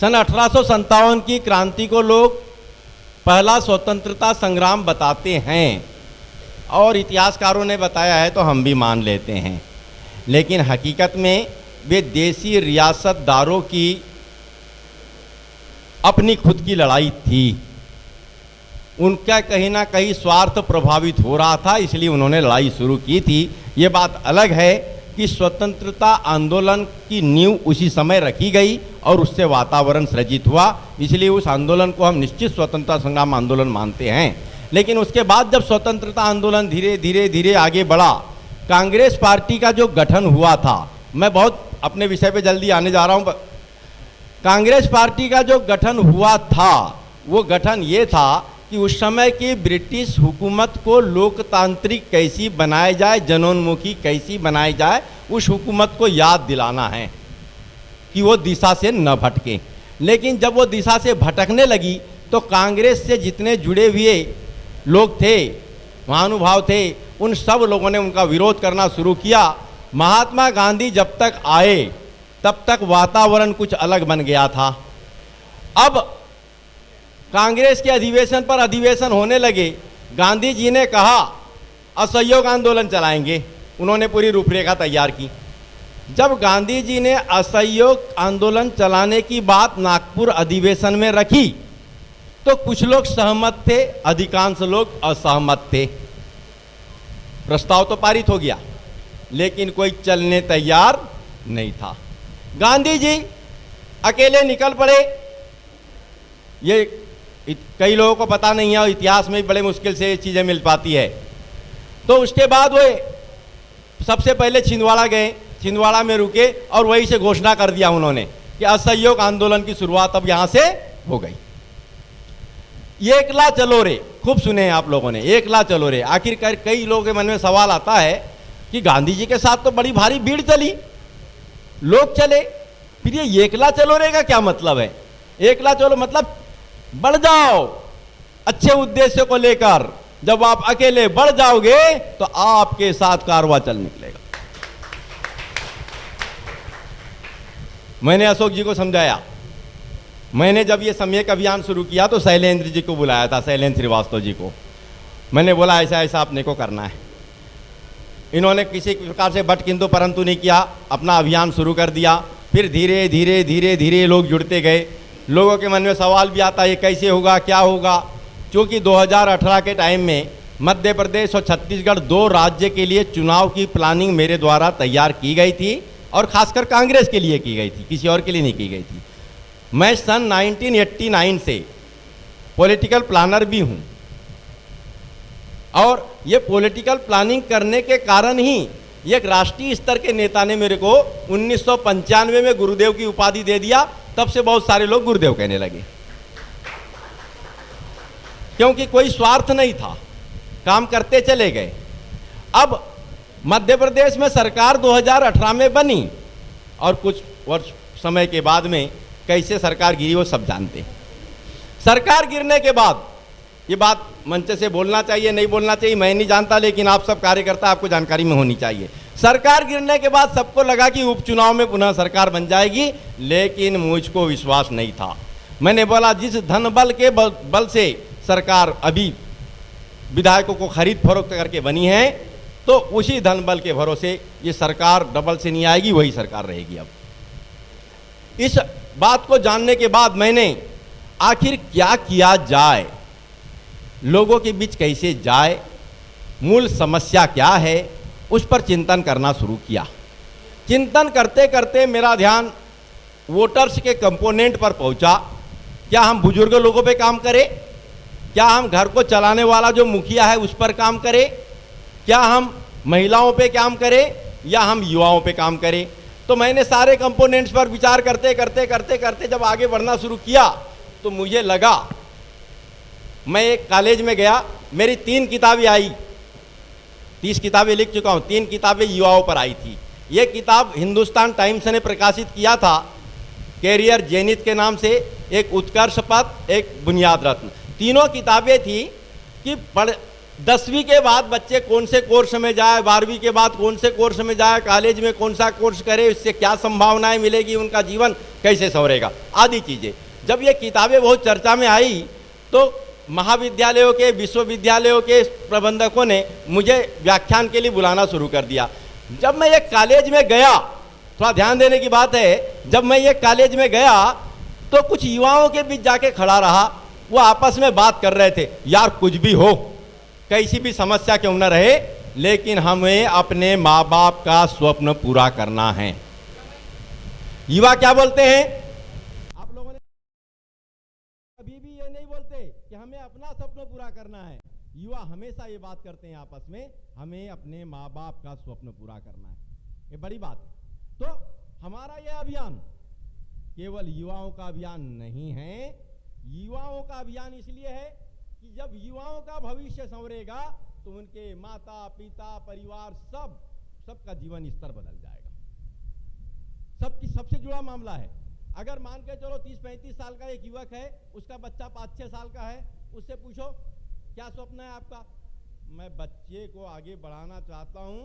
सन 1857 की क्रांति को लोग पहला स्वतंत्रता संग्राम बताते हैं और इतिहासकारों ने बताया है तो हम भी मान लेते हैं, लेकिन हकीकत में वे देसी रियासतदारों की अपनी खुद की लड़ाई थी। उनका कहीं ना कहीं स्वार्थ प्रभावित हो रहा था, इसलिए उन्होंने लड़ाई शुरू की थी। ये बात अलग है कि स्वतंत्रता आंदोलन की नींव उसी समय रखी गई और उससे वातावरण सृजित हुआ, इसलिए उस आंदोलन को हम निश्चित स्वतंत्रता संग्राम आंदोलन मानते हैं। लेकिन उसके बाद जब स्वतंत्रता आंदोलन धीरे धीरे धीरे आगे बढ़ा, कांग्रेस पार्टी का जो गठन हुआ था, मैं बहुत अपने विषय पे जल्दी आने जा रहा हूँ, कांग्रेस पार्टी का जो गठन हुआ था वो गठन ये था कि उस समय की ब्रिटिश हुकूमत को लोकतांत्रिक कैसी बनाई जाए, जनोन्मुखी कैसी बनाई जाए, उस हुकूमत को याद दिलाना है कि वो दिशा से न भटके। लेकिन जब वो दिशा से भटकने लगी तो कांग्रेस से जितने जुड़े हुए लोग थे, महानुभाव थे, उन सब लोगों ने उनका विरोध करना शुरू किया। महात्मा गांधी जब तक आए तब तक वातावरण कुछ अलग बन गया था। अब कांग्रेस के अधिवेशन पर अधिवेशन होने लगे, गांधी जी ने कहा असहयोग आंदोलन चलाएंगे, उन्होंने पूरी रूपरेखा तैयार की। जब गांधी जी ने असहयोग आंदोलन चलाने की बात नागपुर अधिवेशन में रखी तो कुछ लोग सहमत थे, अधिकांश लोग असहमत थे। प्रस्ताव तो पारित हो गया लेकिन कोई चलने तैयार नहीं था। गांधी जी अकेले निकल पड़े। ये कई लोगों को पता नहीं है, इतिहास में बड़े मुश्किल से ये चीज़ें मिल पाती है। तो उसके बाद वे सबसे पहले छिंदवाड़ा गए, छिंदवाड़ा में रुके और वहीं से घोषणा कर दिया उन्होंने कि असहयोग आंदोलन की शुरुआत अब यहाँ से हो गई। एकला चलो रे, खूब सुने हैं आप लोगों ने, एकला चलो रे। आखिरकार कई लोगों के मन में सवाल आता है कि गांधी जी के साथ तो बड़ी भारी भीड़ चली, लोग चले, फिर ये एकला चलो रे का क्या मतलब है? एकला चलो मतलब बढ़ जाओ अच्छे उद्देश्य को लेकर। जब आप अकेले बढ़ जाओगे तो आपके साथ कारवां चल निकलेगा। मैंने अशोक जी को समझाया। मैंने जब ये सम्यक अभियान शुरू किया तो शैलेंद्र जी को बुलाया था, शैलेंद्र श्रीवास्तव जी को। मैंने बोला ऐसा ऐसा अपने को करना है। इन्होंने किसी प्रकार से बट किंतु परंतु नहीं किया, अपना अभियान शुरू कर दिया। फिर धीरे धीरे धीरे धीरे लोग जुड़ते गए। लोगों के मन में सवाल भी आता ये कैसे होगा, क्या होगा, क्योंकि 2018 के टाइम में मध्य प्रदेश और छत्तीसगढ़ 2 राज्य के लिए चुनाव की प्लानिंग मेरे द्वारा तैयार की गई थी और खासकर कांग्रेस के लिए की गई थी, किसी और के लिए नहीं की गई थी। मैं सन 1989 से पॉलिटिकल प्लानर भी हूँ और ये पॉलिटिकल प्लानिंग करने के कारण ही एक राष्ट्रीय स्तर के नेता ने मेरे को 1995 में गुरुदेव की उपाधि दे दिया। तब से बहुत सारे लोग गुरुदेव कहने लगे, क्योंकि कोई स्वार्थ नहीं था, काम करते चले गए। अब मध्य प्रदेश में सरकार 2018 में बनी और कुछ वर्ष समय के बाद में कैसे सरकार गिरी वो सब जानते। सरकार गिरने के बाद ये बात मंच से बोलना चाहिए नहीं बोलना चाहिए मैं नहीं जानता, लेकिन आप सब कार्यकर्ता आपको जानकारी में होनी चाहिए। सरकार गिरने के बाद सबको लगा कि उपचुनाव में पुनः सरकार बन जाएगी, लेकिन मुझको विश्वास नहीं था। मैंने बोला जिस धन बल के बल से सरकार अभी विधायकों को खरीद फरोख्त करके बनी है, तो उसी धन बल के भरोसे ये सरकार डबल से नहीं आएगी, वही सरकार रहेगी। अब इस बात को जानने के बाद मैंने आखिर क्या किया जाए, लोगों के बीच कैसे जाए, मूल समस्या क्या है, उस पर चिंतन करना शुरू किया। चिंतन करते करते मेरा ध्यान वोटर्स के कंपोनेंट पर पहुंचा। क्या हम बुजुर्ग लोगों पे काम करें? क्या हम घर को चलाने वाला जो मुखिया है उस पर काम करें? क्या हम महिलाओं पे काम करें या हम युवाओं पे काम करें? तो मैंने सारे कंपोनेंट्स पर विचार करते करते करते करते जब आगे बढ़ना शुरू किया तो मुझे लगा, मैं एक कॉलेज में गया, मेरी 3 किताबें आई, 30 किताबें लिख चुका हूँ, 3 किताबें युवाओं पर आई थी। ये किताब हिंदुस्तान टाइम्स ने प्रकाशित किया था, कैरियर जेनिथ के नाम से, एक उत्कर्ष पथ, एक बुनियाद रत्न। तीनों किताबें थी कि 10वीं के बाद बच्चे कौन से कोर्स में जाए, 12वीं के बाद कौन से कोर्स में जाए, कॉलेज में कौन सा कोर्स करे, इससे क्या संभावनाएं मिलेगी, उनका जीवन कैसे संवरेगा, आदि चीज़ें। जब ये किताबें बहुत चर्चा में आई तो महाविद्यालयों के, विश्वविद्यालयों के प्रबंधकों ने मुझे व्याख्यान के लिए बुलाना शुरू कर दिया। जब मैं एक कॉलेज में गया, थोड़ा ध्यान देने की बात है, जब मैं एक कॉलेज में गया तो कुछ युवाओं के बीच जाके खड़ा रहा, वो आपस में बात कर रहे थे, यार कुछ भी हो, कैसी भी समस्या क्यों न रहे, लेकिन हमें अपने माँ बाप का स्वप्न पूरा करना है। युवा क्या बोलते हैं? आप लोगों ने कभी भी ये नहीं बोलते कि हमें अपना स्वप्न पूरा करना है। युवा हमेशा ये बात करते हैं आपस में, हमें अपने माँ बाप का स्वप्न पूरा करना है। ये बड़ी बात है। तो हमारा ये अभियान केवल युवाओं का अभियान नहीं है। युवाओं का अभियान इसलिए है कि जब युवाओं का भविष्य संवरेगा तो उनके माता पिता परिवार सबका जीवन स्तर बदल जाएगा। सबसे जुड़ा मामला है। अगर मान के चलो 30-35 साल का एक युवक है, उसका बच्चा 5-6 साल का है, उससे पूछो क्या स्वप्न है आपका? मैं बच्चे को आगे बढ़ाना चाहता हूँ,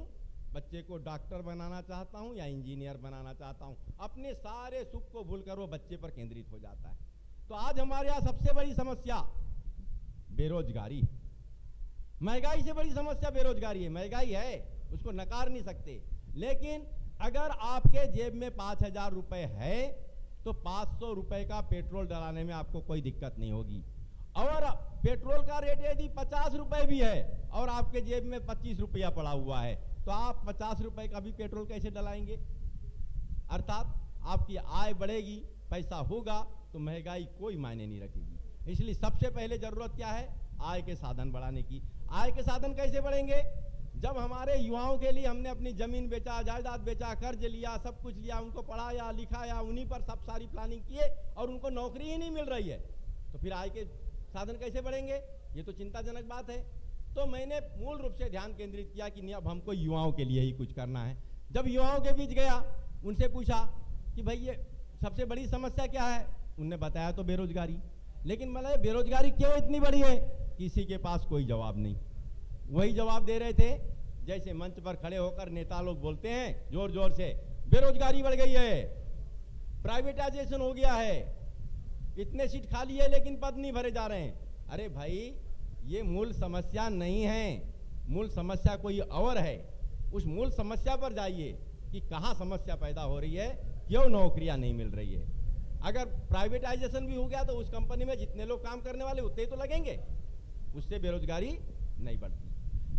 बच्चे को डॉक्टर बनाना चाहता हूँ या इंजीनियर बनाना चाहता हूँ। अपने सारे सुख को भूलकर वो बच्चे पर केंद्रित हो जाता है। तो आज हमारे यहाँ सबसे बड़ी समस्या बेरोजगारी, महंगाई से बड़ी समस्या बेरोजगारी है। महंगाई है, उसको नकार नहीं सकते, लेकिन अगर आपके जेब में 5,000 रुपए है तो 500 रुपए का पेट्रोल डलाने में आपको कोई दिक्कत नहीं होगी। और पेट्रोल का रेट यदि 50 रुपए भी है और आपके जेब में 25 रुपया पड़ा हुआ है तो आप 50 रुपए का भी पेट्रोल कैसे डलाएंगे? अर्थात आपकी आय बढ़ेगी, पैसा होगा तो महंगाई कोई मायने नहीं रखेगी। इसलिए सबसे पहले जरूरत क्या है? आय के साधन बढ़ाने की। आय के साधन कैसे बढ़ेंगे? जब हमारे युवाओं के लिए हमने अपनी जमीन बेचा, जायदाद बेचा, कर्ज लिया, सब कुछ लिया, उनको पढ़ाया लिखाया, उन्हीं पर सब सारी प्लानिंग किए और उनको नौकरी ही नहीं मिल रही है, तो फिर आय के साधन कैसे बढ़ेंगे? ये तो चिंताजनक बात है। तो मैंने मूल रूप से ध्यान केंद्रित किया कि नहीं, अब हमको युवाओं के लिए ही कुछ करना है। जब युवाओं के बीच गया, उनसे पूछा कि भाई ये सबसे बड़ी समस्या क्या है? उनने बताया तो बेरोजगारी। लेकिन मतलब बेरोजगारी क्यों इतनी बड़ी है? किसी के पास कोई जवाब नहीं। वही जवाब दे रहे थे जैसे मंच पर खड़े होकर नेता लोग बोलते हैं जोर जोर से, बेरोजगारी बढ़ गई है, प्राइवेटाइजेशन हो गया है, इतने सीट खाली है लेकिन पद नहीं भरे जा रहे हैं। अरे भाई, ये मूल समस्या नहीं है, मूल समस्या कोई और है। उस मूल समस्या पर जाइए कि कहाँ समस्या पैदा हो रही है, क्यों नौकरियां नहीं मिल रही है। अगर प्राइवेटाइजेशन भी हो गया तो उस कंपनी में जितने लोग काम करने वाले उतने तो लगेंगे, उससे बेरोजगारी नहीं बढ़ती।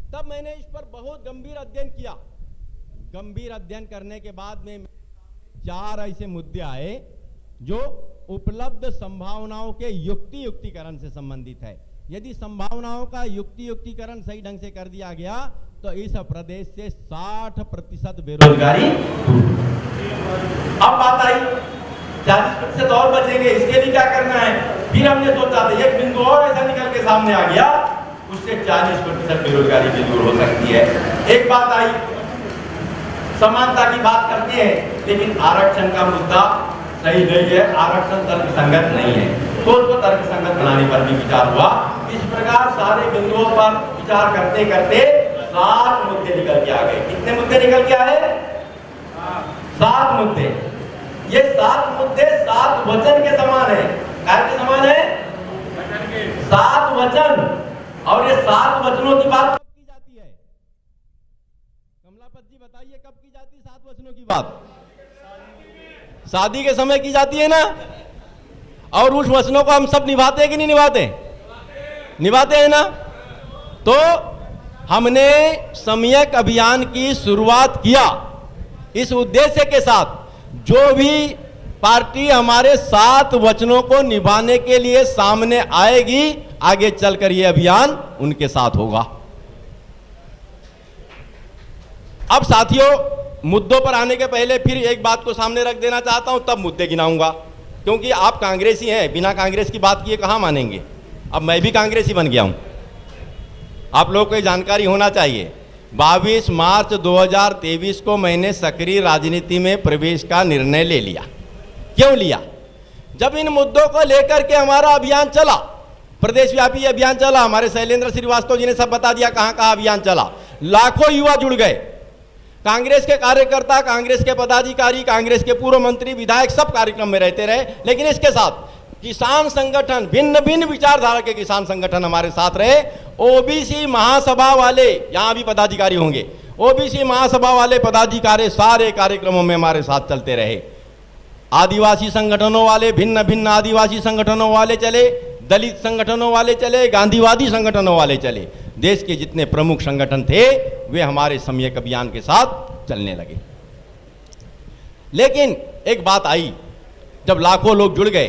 तब मैंने इस पर बहुत गंभीर अध्ययन किया। गंभीर अध्ययन करने के बाद में 4 ऐसे मुद्दे आए जो उपलब्ध संभावनाओं के युक्तिकरण से संबंधित है। यदि संभावनाओं का युक्तिकरण सही ढंग से कर दिया गया तो इस प्रदेश से 60% बेरोजगारी। अब बात आई 40% और बचेंगे, इसके लिए क्या करना है? फिर हमने सोचा था एक बिंदु और ऐसा निकल के सामने आ गया, उससे 40% बेरोजगारी भी दूर हो सकती है। एक बात आई, समानता की बात करते हैं लेकिन आरक्षण का मुद्दा सही नहीं है, आरक्षण तर्कसंगत नहीं है, तो उसको तर्कसंगत बनाने पर भी विचार हुआ। इस प्रकार सारे बिंदुओं पर विचार करते करते 7 मुद्दे निकल के आ गए। कितने मुद्दे निकल के आए? 7 मुद्दे। ये 7 मुद्दे 7 वचन के समान है। क्या के समान है? 7 वचन। और ये 7 वचनों की बात कब की जाती है? कमलापत जी बताइए, कब की जाती है 7 वचनों की बात? शादी के समय की जाती है ना। और उस वचनों को हम सब निभाते हैं कि नहीं निभाते? निभाते हैं ना। तो हमने सम्यक अभियान की शुरुआत किया इस उद्देश्य के साथ, जो भी पार्टी हमारे 7 वचनों को निभाने के लिए सामने आएगी, आगे चलकर यह अभियान उनके साथ होगा। अब साथियों, मुद्दों पर आने के पहले फिर एक बात को सामने रख देना चाहता हूं, तब मुद्दे गिनाऊंगा, क्योंकि आप कांग्रेसी हैं, बिना कांग्रेस की बात किए कहां मानेंगे। अब मैं भी कांग्रेसी बन गया हूं, आप लोगों को जानकारी होना चाहिए। 22 मार्च 2023 को मैंने सक्रिय राजनीति में प्रवेश का निर्णय ले लिया। क्यों लिया? जब इन मुद्दों को लेकर के हमारा अभियान चला, प्रदेशव्यापी अभियान चला, हमारे शैलेंद्र श्रीवास्तव जी ने सब बता दिया कहां कहां अभियान चला। लाखों युवा जुड़ गए, कांग्रेस के कार्यकर्ता, कांग्रेस के पदाधिकारी, कांग्रेस के पूर्व मंत्री, विधायक सब कार्यक्रम में रहते रहे। लेकिन इसके साथ किसान संगठन, भिन्न भिन्न विचारधारा के किसान संगठन हमारे साथ रहे। ओबीसी महासभा वाले, यहां भी पदाधिकारी होंगे, ओबीसी महासभा वाले पदाधिकारी सारे कार्यक्रमों में हमारे साथ चलते रहे। आदिवासी संगठनों वाले, भिन्न भिन्न आदिवासी संगठनों वाले चले, दलित संगठनों वाले चले, गांधीवादी संगठनों वाले चले। देश के जितने प्रमुख संगठन थे वे हमारे सम्यक अभियान के साथ चलने लगे। लेकिन एक बात आई, जब लाखों लोग जुड़ गए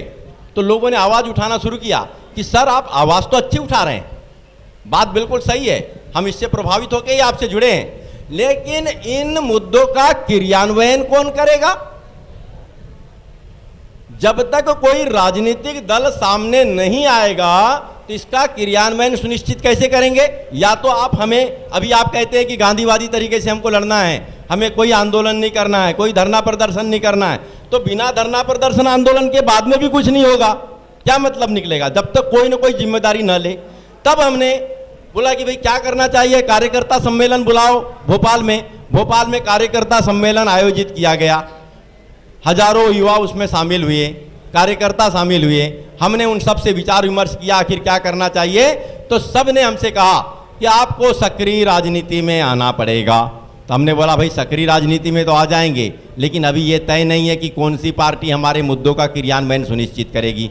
तो लोगों ने आवाज उठाना शुरू किया कि सर आप आवाज तो अच्छी उठा रहे हैं, बात बिल्कुल सही है, हम इससे प्रभावित होकर ही आपसे जुड़े हैं, लेकिन इन मुद्दों का क्रियान्वयन कौन करेगा? जब तक कोई राजनीतिक दल सामने नहीं आएगा तो इसका क्रियान्वयन सुनिश्चित कैसे करेंगे? या तो आप हमें, अभी आप कहते हैं कि गांधीवादी तरीके से हमको लड़ना है, हमें कोई आंदोलन नहीं करना है, कोई धरना प्रदर्शन नहीं करना है, तो बिना धरना प्रदर्शन आंदोलन के बाद में भी कुछ नहीं होगा, क्या मतलब निकलेगा? जब तक कोई ना कोई जिम्मेदारी न ले। तब हमने बोला कि भाई क्या करना चाहिए, कार्यकर्ता सम्मेलन बुलाओ भोपाल में कार्यकर्ता सम्मेलन आयोजित किया गया। हजारों युवा उसमें शामिल हुए, कार्यकर्ता शामिल हुए। हमने उन सब से विचार विमर्श किया आखिर क्या करना चाहिए। तो सब ने हमसे कहा कि आपको सक्रिय राजनीति में आना पड़ेगा। तो हमने बोला भाई सक्रिय राजनीति में तो आ जाएंगे, लेकिन अभी ये तय नहीं है कि कौन सी पार्टी हमारे मुद्दों का क्रियान्वयन सुनिश्चित करेगी।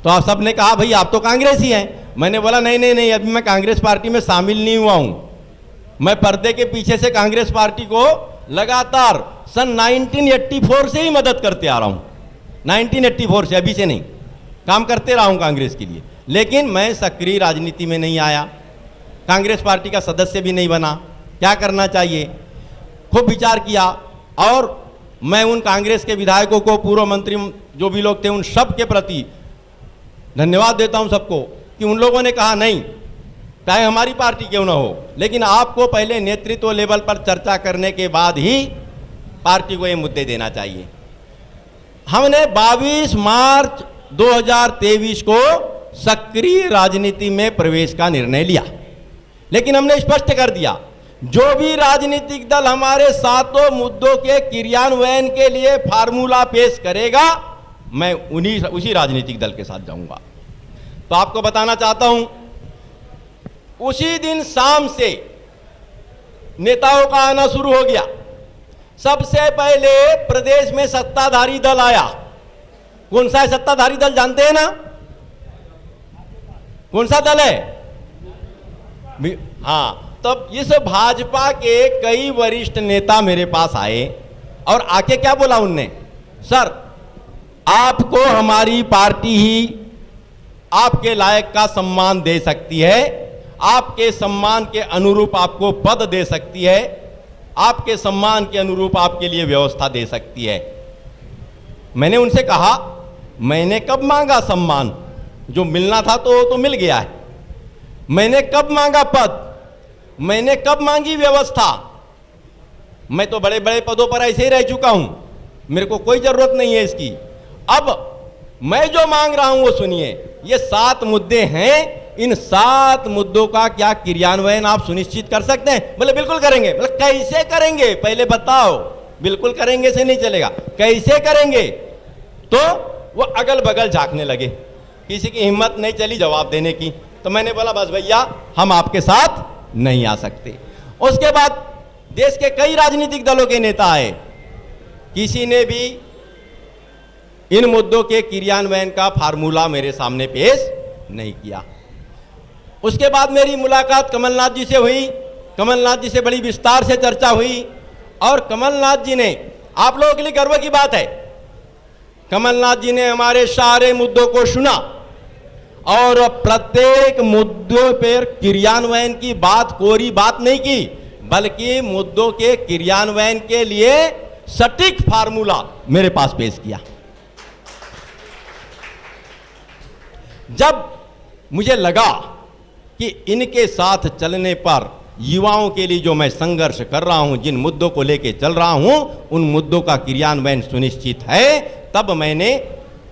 तो आप सब ने कहा भाई आप तो कांग्रेस ही हैं। मैंने बोला नहीं, अभी मैं कांग्रेस पार्टी में शामिल नहीं हुआ हूं। मैं पर्दे के पीछे से कांग्रेस पार्टी को लगातार सन 1984 से ही मदद करते आ रहा हूं। 1984 से, अभी से नहीं, काम करते रहा हूं कांग्रेस के लिए। लेकिन मैं सक्रिय राजनीति में नहीं आया, कांग्रेस पार्टी का सदस्य भी नहीं बना। क्या करना चाहिए, खूब विचार किया। और मैं उन कांग्रेस के विधायकों को, पूर्व मंत्री जो भी लोग थे, उन सब के प्रति धन्यवाद देता हूं सबको, कि उन लोगों ने कहा नहीं, चाहे हमारी पार्टी क्यों ना हो, लेकिन आपको पहले नेतृत्व लेवल पर चर्चा करने के बाद ही पार्टी को ये मुद्दे देना चाहिए। हमने 22 मार्च 2023 को सक्रिय राजनीति में प्रवेश का निर्णय लिया। लेकिन हमने स्पष्ट कर दिया, जो भी राजनीतिक दल हमारे सातों मुद्दों के क्रियान्वयन के लिए फार्मूला पेश करेगा, मैं उसी राजनीतिक दल के साथ जाऊंगा। तो आपको बताना चाहता हूं, उसी दिन शाम से नेताओं का आना शुरू हो गया। सबसे पहले प्रदेश में सत्ताधारी दल आया। कौन सा है सत्ताधारी दल, जानते हैं ना? कौन सा दल है? हाँ, तब इस भाजपा के कई वरिष्ठ नेता मेरे पास आए और आके क्या बोला उनने, सर आपको हमारी पार्टी ही आपके लायक का सम्मान दे सकती है, आपके सम्मान के अनुरूप आपको पद दे सकती है, आपके सम्मान के अनुरूप आपके लिए व्यवस्था दे सकती है। मैंने उनसे कहा, मैंने कब मांगा सम्मान? जो मिलना था तो मिल गया है। मैंने कब मांगा पद? मैंने कब मांगी व्यवस्था? मैं तो बड़े बड़े पदों पर ऐसे ही रह चुका हूं, मेरे को कोई जरूरत नहीं है इसकी। अब मैं जो मांग रहा हूं वो सुनिए। ये 7 मुद्दे हैं, इन 7 मुद्दों का क्या क्रियान्वयन आप सुनिश्चित कर सकते हैं? बोले बिल्कुल करेंगे। बोले कैसे करेंगे, पहले बताओ। बिल्कुल करेंगे से नहीं चलेगा, कैसे करेंगे? तो वो अगल बगल झांकने लगे, किसी की हिम्मत नहीं चली जवाब देने की। तो मैंने बोला बस भैया हम आपके साथ नहीं आ सकते। उसके बाद देश के कई राजनीतिक दलों के नेता आए, किसी ने भी इन मुद्दों के क्रियान्वयन का फार्मूला मेरे सामने पेश नहीं किया। उसके बाद मेरी मुलाकात कमलनाथ जी से हुई। कमलनाथ जी से बड़ी विस्तार से चर्चा हुई और कमलनाथ जी ने, आप लोगों के लिए गर्व की बात है, कमलनाथ जी ने हमारे सारे मुद्दों को सुना और प्रत्येक मुद्दों पर क्रियान्वयन की बात, कोरी बात नहीं की, बल्कि मुद्दों के क्रियान्वयन के लिए सटीक फार्मूला मेरे पास पेश किया। जब मुझे लगा कि इनके साथ चलने पर युवाओं के लिए जो मैं संघर्ष कर रहा हूं, जिन मुद्दों को लेके चल रहा हूं, उन मुद्दों का क्रियान्वयन सुनिश्चित है, तब मैंने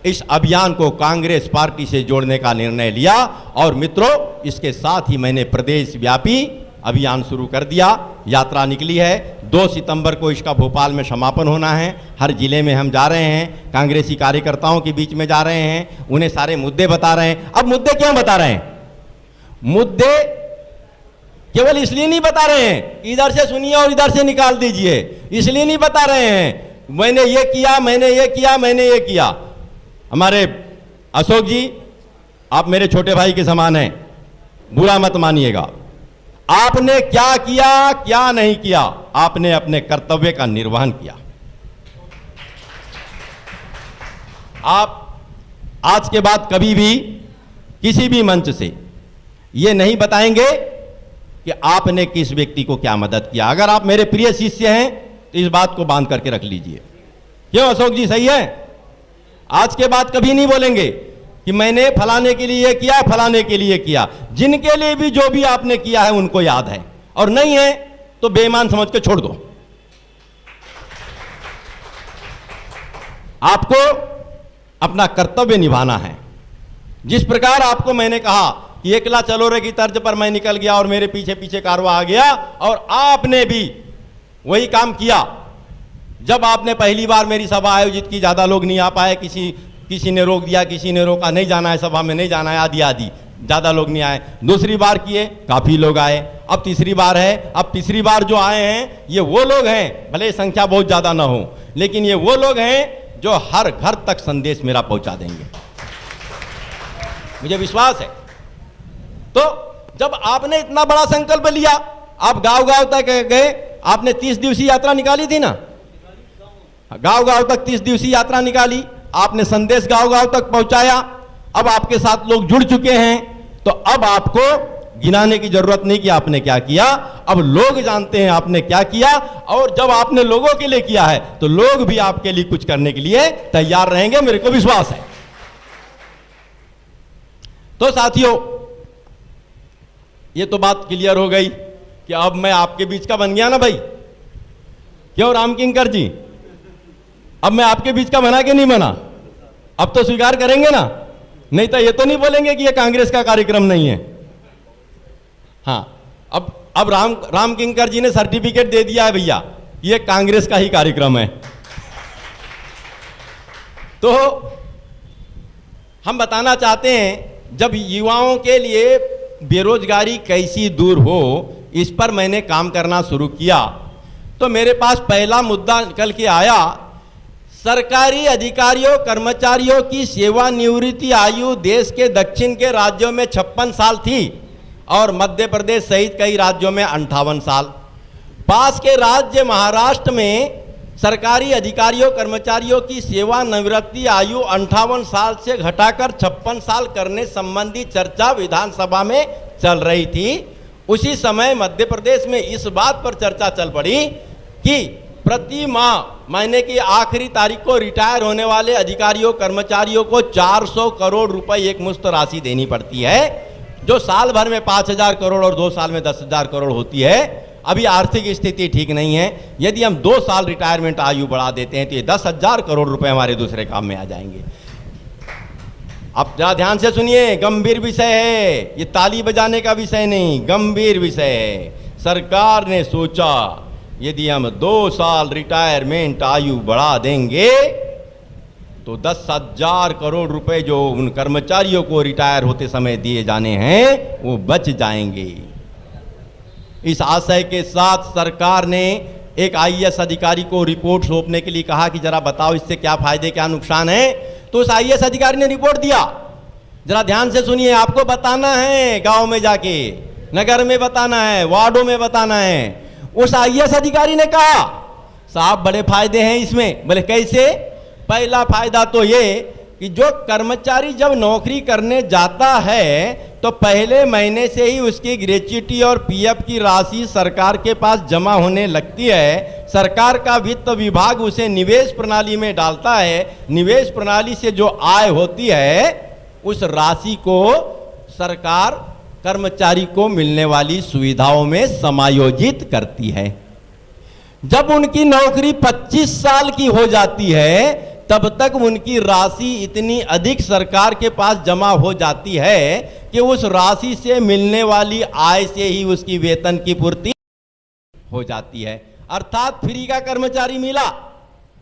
इस अभियान को कांग्रेस पार्टी से जोड़ने का निर्णय लिया और मित्रों, इसके साथ ही मैंने प्रदेश व्यापी अभियान शुरू कर दिया। यात्रा निकली है, 2 सितंबर को इसका भोपाल में समापन होना है। हर जिले में हम जा रहे हैं, कांग्रेसी कार्यकर्ताओं के बीच में जा रहे हैं, उन्हें सारे मुद्दे बता रहे हैं। अब मुद्दे क्यों बता रहे हैं? मुद्दे केवल इसलिए नहीं बता रहे हैं इधर से सुनिए और इधर से निकाल दीजिए, इसलिए नहीं बता रहे हैं मैंने ये किया, मैंने ये किया, मैंने ये किया। हमारे अशोक जी, आप मेरे छोटे भाई के समान हैं, बुरा मत मानिएगा। आपने क्या किया, क्या नहीं किया, आपने अपने कर्तव्य का निर्वहन किया। आप आज के बाद कभी भी किसी भी मंच से ये नहीं बताएंगे कि आपने किस व्यक्ति को क्या मदद किया। अगर आप मेरे प्रिय शिष्य हैं तो इस बात को बांध करके रख लीजिए। क्यों अशोक जी, सही है? आज के बाद कभी नहीं बोलेंगे कि मैंने फलाने के लिए किया, फलाने के लिए किया। जिनके लिए भी जो भी आपने किया है उनको याद है, और नहीं है तो बेईमान समझ के छोड़ दो। आपको अपना कर्तव्य निभाना है। जिस प्रकार आपको मैंने कहा कि एकला चलो रे की तर्ज पर मैं निकल गया और मेरे पीछे पीछे कारवां आ गया, और आपने भी वही काम किया। जब आपने पहली बार मेरी सभा आयोजित की, ज्यादा लोग नहीं आ पाए, किसी ने रोक दिया, किसी ने रोका, नहीं जाना है सभा में, नहीं जाना है, आदि आदि, ज्यादा लोग नहीं आए। दूसरी बार किए, काफी लोग आए। अब तीसरी बार है, अब तीसरी बार जो आए हैं ये वो लोग हैं, भले संख्या बहुत ज्यादा ना हो, लेकिन ये वो लोग हैं जो हर घर तक संदेश मेरा पहुंचा देंगे, मुझे विश्वास है। तो जब आपने इतना बड़ा संकल्प लिया, आप गांव गांव तक गए, आपने 30 दिवसीय यात्रा निकाली थी ना, गांव गांव तक 30 दिवसीय यात्रा निकाली, आपने संदेश गांव गांव तक पहुंचाया। अब आपके साथ लोग जुड़ चुके हैं, तो अब आपको गिनाने की जरूरत नहीं कि आपने क्या किया, अब लोग जानते हैं आपने क्या किया। और जब आपने लोगों के लिए किया है तो लोग भी आपके लिए कुछ करने के लिए तैयार रहेंगे, मेरे को विश्वास है। तो साथियों, ये तो बात क्लियर हो गई कि अब मैं आपके बीच का बन गया ना भाई। क्यों रामकिंकर जी, अब मैं आपके बीच का बना कि नहीं बना? अब तो स्वीकार करेंगे ना, नहीं तो ये तो नहीं बोलेंगे कि ये कांग्रेस का कार्यक्रम नहीं है। हाँ, अब रामकिंकर जी ने सर्टिफिकेट दे दिया है भैया, ये कांग्रेस का ही कार्यक्रम है। तो हम बताना चाहते हैं, जब युवाओं के लिए बेरोजगारी कैसी दूर हो, इस पर मैंने काम करना शुरू किया, तो मेरे पास पहला मुद्दा निकल के आया, सरकारी अधिकारियों कर्मचारियों की सेवानिवृत्ति आयु देश के दक्षिण के राज्यों में 56 साल थी और मध्य प्रदेश सहित कई राज्यों में 58 साल। पास के राज्य महाराष्ट्र में सरकारी अधिकारियों कर्मचारियों की सेवानिवृत्ति आयु 58 साल से घटाकर 56 साल करने संबंधी चर्चा विधानसभा में चल रही थी। उसी समय मध्य प्रदेश में इस बात पर चर्चा चल पड़ी कि प्रति माह महीने की आखिरी तारीख को रिटायर होने वाले अधिकारियों कर्मचारियों को 400 करोड़ रुपए एक मुश्त राशि देनी पड़ती है, जो साल भर में 5,000 करोड़ और 2 साल में 10,000 करोड़ होती है। अभी आर्थिक स्थिति ठीक नहीं है, यदि हम 2 साल रिटायरमेंट आयु बढ़ा देते हैं तो ये 10,000 करोड़ रुपए हमारे दूसरे काम में आ जाएंगे। अब जरा ध्यान से सुनिए, गंभीर विषय है, ये ताली बजाने का विषय नहीं, गंभीर विषय है। सरकार ने सोचा यदि हम 2 साल रिटायरमेंट आयु बढ़ा देंगे तो 10,000 करोड़ रुपए जो उन कर्मचारियों को रिटायर होते समय दिए जाने हैं वो बच जाएंगे। इस आशय के साथ सरकार ने एक आईएएस अधिकारी को रिपोर्ट सौंपने के लिए कहा कि जरा बताओ इससे क्या फायदे क्या नुकसान है। तो उस आईएएस अधिकारी ने रिपोर्ट दिया, जरा ध्यान से सुनिए, आपको बताना है, गांव में जाके, नगर में बताना है, वार्डों में बताना है। उस आईएएस अधिकारी ने कहा साहब बड़े फायदे हैं इसमें। बोले कैसे? पहला फायदा तो ये कि जो कर्मचारी जब नौकरी करने जाता है तो पहले महीने से ही उसकी ग्रेच्युटी और पीएफ की राशि सरकार के पास जमा होने लगती है। सरकार का वित्त विभाग उसे निवेश प्रणाली में डालता है, निवेश प्रणाली से जो आय होती है उस राशि को सरकार कर्मचारी को मिलने वाली सुविधाओं में समायोजित करती है। जब उनकी नौकरी 25 साल की हो जाती है तब तक उनकी राशि इतनी अधिक सरकार के पास जमा हो जाती है कि उस राशि से मिलने वाली आय से ही उसकी वेतन की पूर्ति हो जाती है। अर्थात फ्री का कर्मचारी मिला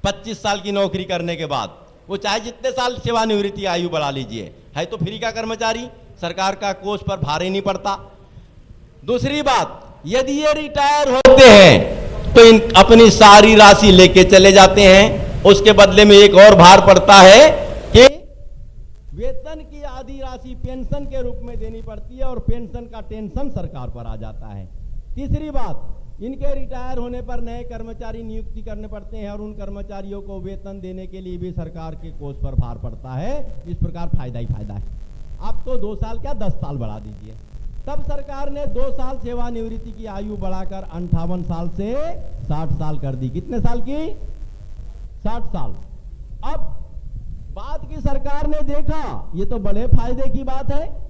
25 साल की नौकरी करने के बाद, वो चाहे जितने साल सेवानिवृत्ति आयु बढ़ा लीजिए, है तो फ्री का कर्मचारी, सरकार का कोष पर भार ही नहीं पड़ता। दूसरी बात, यदि ये रिटायर होते हैं तो इन अपनी सारी राशि लेके चले जाते हैं। उसके बदले में एक और भार पड़ता है कि वेतन की आधी राशि पेंशन के रूप में देनी पड़ती है और पेंशन का टेंशन सरकार पर आ जाता है। तीसरी बात, इनके रिटायर होने पर नए कर्मचारी नियुक्ति करने पड़ते हैं और उन कर्मचारियों को वेतन देने के लिए भी सरकार के कोष पर भार पड़ता है। इस प्रकार फायदा ही फायदा है। अब तो 2 साल क्या 10 साल बढ़ा दीजिए। तब सरकार ने 2 साल सेवानिवृत्ति की आयु बढ़ाकर 58 साल से 60 साल कर दी। कितने साल की? 60 साल। अब बाद की सरकार ने देखा ये तो बड़े फायदे की बात है,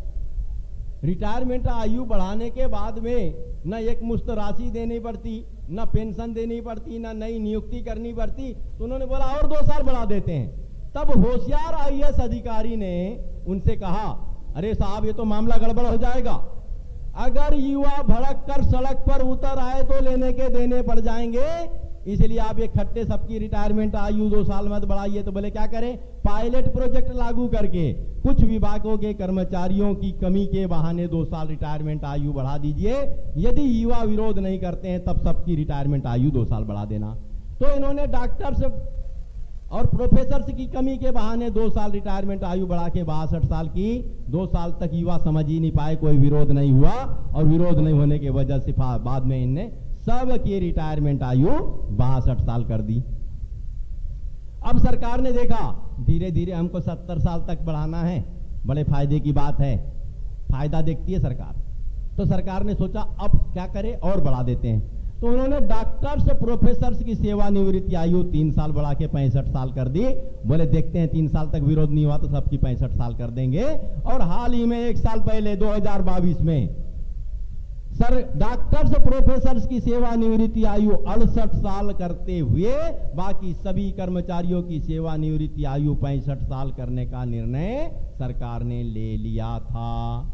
रिटायरमेंट आयु बढ़ाने के बाद में न एक मुश्त राशि देनी पड़ती, न पेंशन देनी पड़ती, न नई नियुक्ति करनी पड़ती, तो उन्होंने बोला और 2 साल बढ़ा देते हैं। तब होशियार आईएएस अधिकारी ने उनसे कहा, अरे साहब ये तो मामला गड़बड़ हो जाएगा, अगर युवा भड़क कर सड़क पर उतर आए तो लेने के देने पड़ जाएंगे, इसलिए आप ये खट्टे सबकी रिटायरमेंट आयु 2 साल मत बढ़ाइए। तो बोले क्या करें? पायलट प्रोजेक्ट लागू करके कुछ विभागों के कर्मचारियों की कमी के बहाने 2 साल रिटायरमेंट आयु बढ़ा दीजिए। यदि युवा विरोध नहीं करते हैं तब सबकी रिटायरमेंट आयु 2 साल बढ़ा देना। तो इन्होंने डॉक्टर्स और प्रोफेसर्स की कमी के बहाने 2 साल रिटायरमेंट आयु बढ़ा के 62 साल की, 2 साल तक युवा समझ ही नहीं पाए, कोई विरोध नहीं हुआ और विरोध नहीं होने की वजह से बाद में इनने सब की रिटायरमेंट आयु 62 साल कर दी। अब सरकार ने देखा धीरे धीरे हमको 70 साल तक बढ़ाना है, बड़े फायदे की बात है, फायदा देखती है सरकार। तो सरकार ने सोचा अब क्या करें और बढ़ा देते हैं। तो उन्होंने डॉक्टर्स प्रोफेसर्स की सेवानिवृत्ति आयु 3 साल बढ़ा के 65 साल कर दी। बोले देखते हैं 3 साल तक विरोध नहीं हुआ तो सबकी 65 साल कर देंगे। और हाल ही में 1 साल पहले 2022 में सर डॉक्टर्स प्रोफेसर्स की सेवानिवृत्ति आयु 68 साल करते हुए बाकी सभी कर्मचारियों की सेवानिवृत्ति आयु 65 साल करने का निर्णय सरकार ने ले लिया था।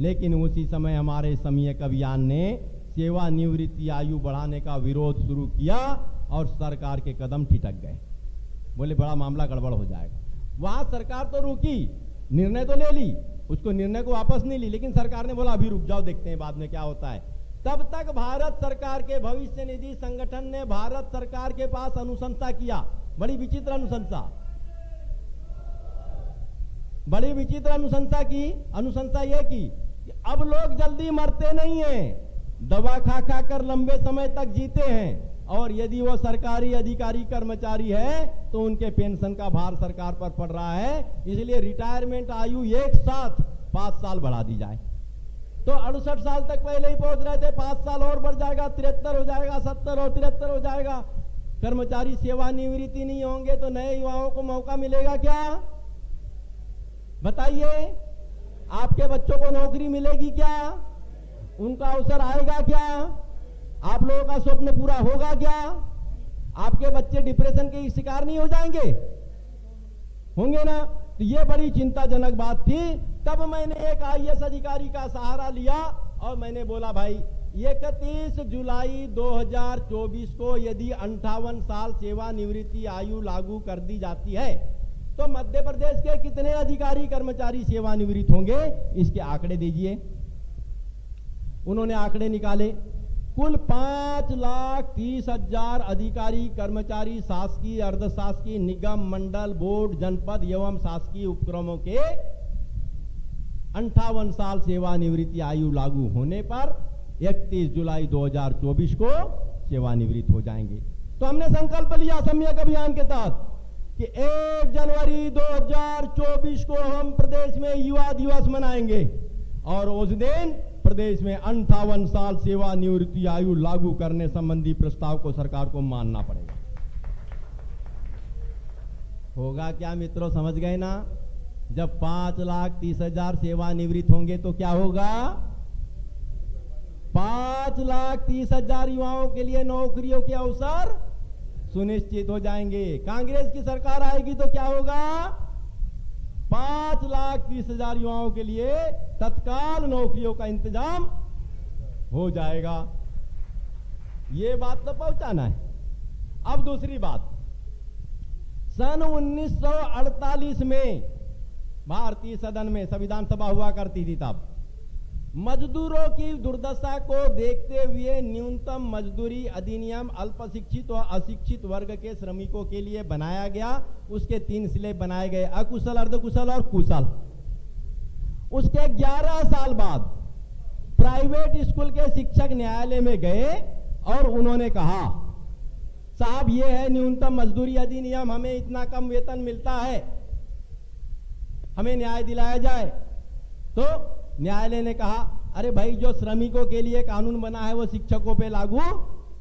लेकिन उसी समय हमारे समयक अभियान ने सेवानिवृत्ति आयु बढ़ाने का विरोध शुरू किया और सरकार के कदम ठिठक गए। बोले बड़ा मामला गड़बड़ हो जाएगा। वहां सरकार तो रुकी, निर्णय तो ले ली, उसको निर्णय को वापस नहीं ली, लेकिन सरकार ने बोला अभी रुक जाओ, देखते हैं बाद में क्या होता है। तब तक भारत सरकार के भविष्य निधि संगठन ने भारत सरकार के पास अनुशंसा किया। बड़ी विचित्र अनुशंसा, बड़ी विचित्र अनुशंसा की। अनुशंसा यह की कि अब लोग जल्दी मरते नहीं हैं, दवा खा खा कर लंबे समय तक जीते हैं, और यदि वो सरकारी अधिकारी कर्मचारी है तो उनके पेंशन का भार सरकार पर पड़ रहा है। इसलिए रिटायरमेंट आयु एक साथ 5 साल बढ़ा दी जाए। तो 68 साल तक पहले ही पहुंच रहे थे, 5 साल और बढ़ जाएगा, 73 हो जाएगा, 70 और 73 हो जाएगा। कर्मचारी सेवानिवृत्ति नहीं होंगे तो नए युवाओं को मौका मिलेगा क्या? बताइए, आपके बच्चों को नौकरी मिलेगी क्या? उनका अवसर आएगा क्या? आप लोगों का स्वप्न पूरा होगा क्या? आपके बच्चे डिप्रेशन के शिकार नहीं हो जाएंगे? होंगे ना? तो ये बड़ी चिंताजनक बात थी। तब मैंने एक आईएएस अधिकारी का सहारा लिया और मैंने बोला भाई 31 जुलाई 2024 को यदि 58 साल सेवानिवृत्ति आयु लागू कर दी जाती है तो मध्य प्रदेश के कितने अधिकारी कर्मचारी सेवानिवृत्त होंगे, इसके आंकड़े दीजिए। उन्होंने आंकड़े निकाले, कुल 5,30,000 अधिकारी कर्मचारी शासकीय, अर्धशासकीय, निगम, मंडल, बोर्ड, जनपद एवं शासकीय उपक्रमों के 58 साल सेवानिवृत्ति आयु लागू होने पर 31 जुलाई 2024 को सेवानिवृत्त हो जाएंगे। तो हमने संकल्प लिया सम्यक अभियान के तहत कि 1 जनवरी 2024 को हम प्रदेश में युवा दिवस मनाएंगे और उस दिन प्रदेश में 58 साल सेवानिवृत्ति आयु लागू करने संबंधी प्रस्ताव को सरकार को मानना पड़ेगा। होगा क्या मित्रों, समझ गए ना? जब 5,30,000 सेवानिवृत्त होंगे तो क्या होगा? 5,30,000 युवाओं के लिए नौकरियों के अवसर सुनिश्चित हो जाएंगे। कांग्रेस की सरकार आएगी तो क्या होगा? 5,20,000 युवाओं के लिए तत्काल नौकरियों का इंतजाम हो जाएगा। ये बात तो पहुंचाना है। अब दूसरी बात, सन 1948 में भारतीय सदन में संविधान सभा हुआ करती थी, तब मजदूरों की दुर्दशा को देखते हुए न्यूनतम मजदूरी अधिनियम अल्प शिक्षित और अशिक्षित वर्ग के श्रमिकों के लिए बनाया गया। उसके 3 स्लैब बनाए गए, अकुशल, अर्धकुशल और कुशल। उसके 11 साल बाद प्राइवेट स्कूल के शिक्षक न्यायालय में गए और उन्होंने कहा, साहब ये है न्यूनतम मजदूरी अधिनियम, हमें इतना कम वेतन मिलता है, हमें न्याय दिलाया जाए। तो न्यायालय ने कहा, अरे भाई जो श्रमिकों के लिए कानून बना है वो शिक्षकों पे लागू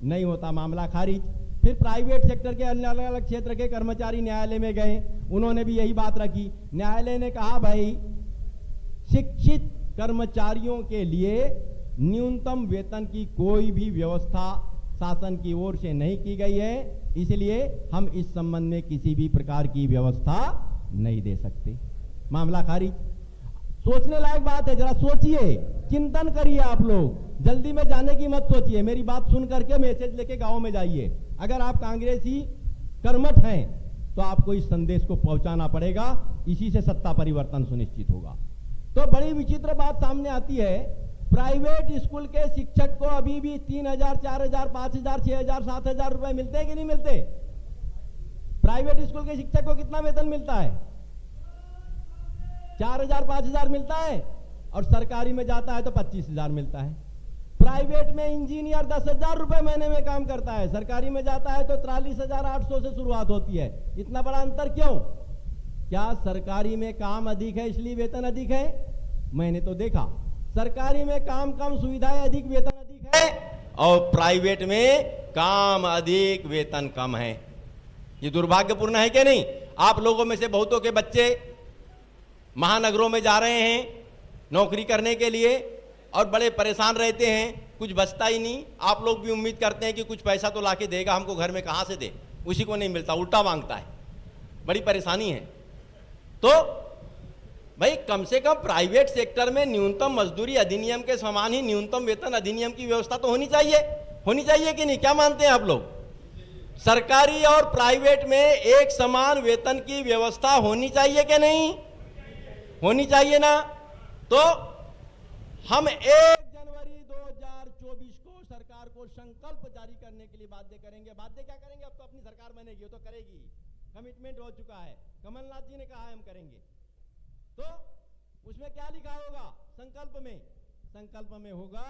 नहीं होता, मामला खारिज। फिर प्राइवेट सेक्टर के अलग अलग क्षेत्र के कर्मचारी न्यायालय में गए, उन्होंने भी यही बात रखी। न्यायालय ने कहा, भाई शिक्षित कर्मचारियों के लिए न्यूनतम वेतन की कोई भी व्यवस्था शासन की ओर से नहीं की गई है, इसलिए हम इस संबंध में किसी भी प्रकार की व्यवस्था नहीं दे सकते। मामला खारिज। सोचने लायक बात है, जरा सोचिए, चिंतन करिए आप लोग, जल्दी में जाने की मत सोचिए। मेरी बात सुन करके मैसेज लेके गांव में जाइए। अगर आप कांग्रेसी कर्मठ हैं तो आपको इस संदेश को पहुंचाना पड़ेगा, इसी से सत्ता परिवर्तन सुनिश्चित होगा। तो बड़ी विचित्र बात सामने आती है, प्राइवेट स्कूल के शिक्षक को अभी भी 3,000, 4,000, 5,000, 6,000, 7,000 रुपए मिलते हैं कि नहीं मिलते? प्राइवेट स्कूल के शिक्षक को कितना वेतन मिलता है? 4,000, 5,000 मिलता है, और सरकारी में जाता है तो 25,000 मिलता है। प्राइवेट में इंजीनियर 10,000 रुपए महीने में काम करता है, सरकारी में जाता है तो 43,800 से शुरुआत होती है। इतना बड़ा अंतर क्यों? क्या सरकारी में काम अधिक है इसलिए वेतन अधिक है? मैंने तो देखा सरकारी में काम कम, सुविधाएं अधिक, वेतन अधिक है, और प्राइवेट में काम अधिक, वेतन कम है। ये दुर्भाग्यपूर्ण है कि नहीं? आप लोगों में से बहुतों के बच्चे महानगरों में जा रहे हैं नौकरी करने के लिए और बड़े परेशान रहते हैं, कुछ बचता ही नहीं। आप लोग भी उम्मीद करते हैं कि कुछ पैसा तो लाके देगा हमको, घर में कहाँ से दे, उसी को नहीं मिलता, उल्टा मांगता है, बड़ी परेशानी है। तो भाई कम से कम प्राइवेट सेक्टर में न्यूनतम मजदूरी अधिनियम के समान ही न्यूनतम वेतन अधिनियम की व्यवस्था तो होनी चाहिए कि नहीं? क्या मानते हैं आप लोग? सरकारी और प्राइवेट में एक समान वेतन की व्यवस्था होनी चाहिए कि नहीं? होनी चाहिए ना। तो हम 1 जनवरी 2024 को सरकार को संकल्प जारी करने के लिए बाध्य करेंगे। बाध्य क्या करेंगे? अब तो अपनी सरकार बनेगी, वो तो करेगी, कमिटमेंट हो चुका है, कमलनाथ जी ने कहा है हम करेंगे। तो उसमें क्या लिखा होगा संकल्प में होगा,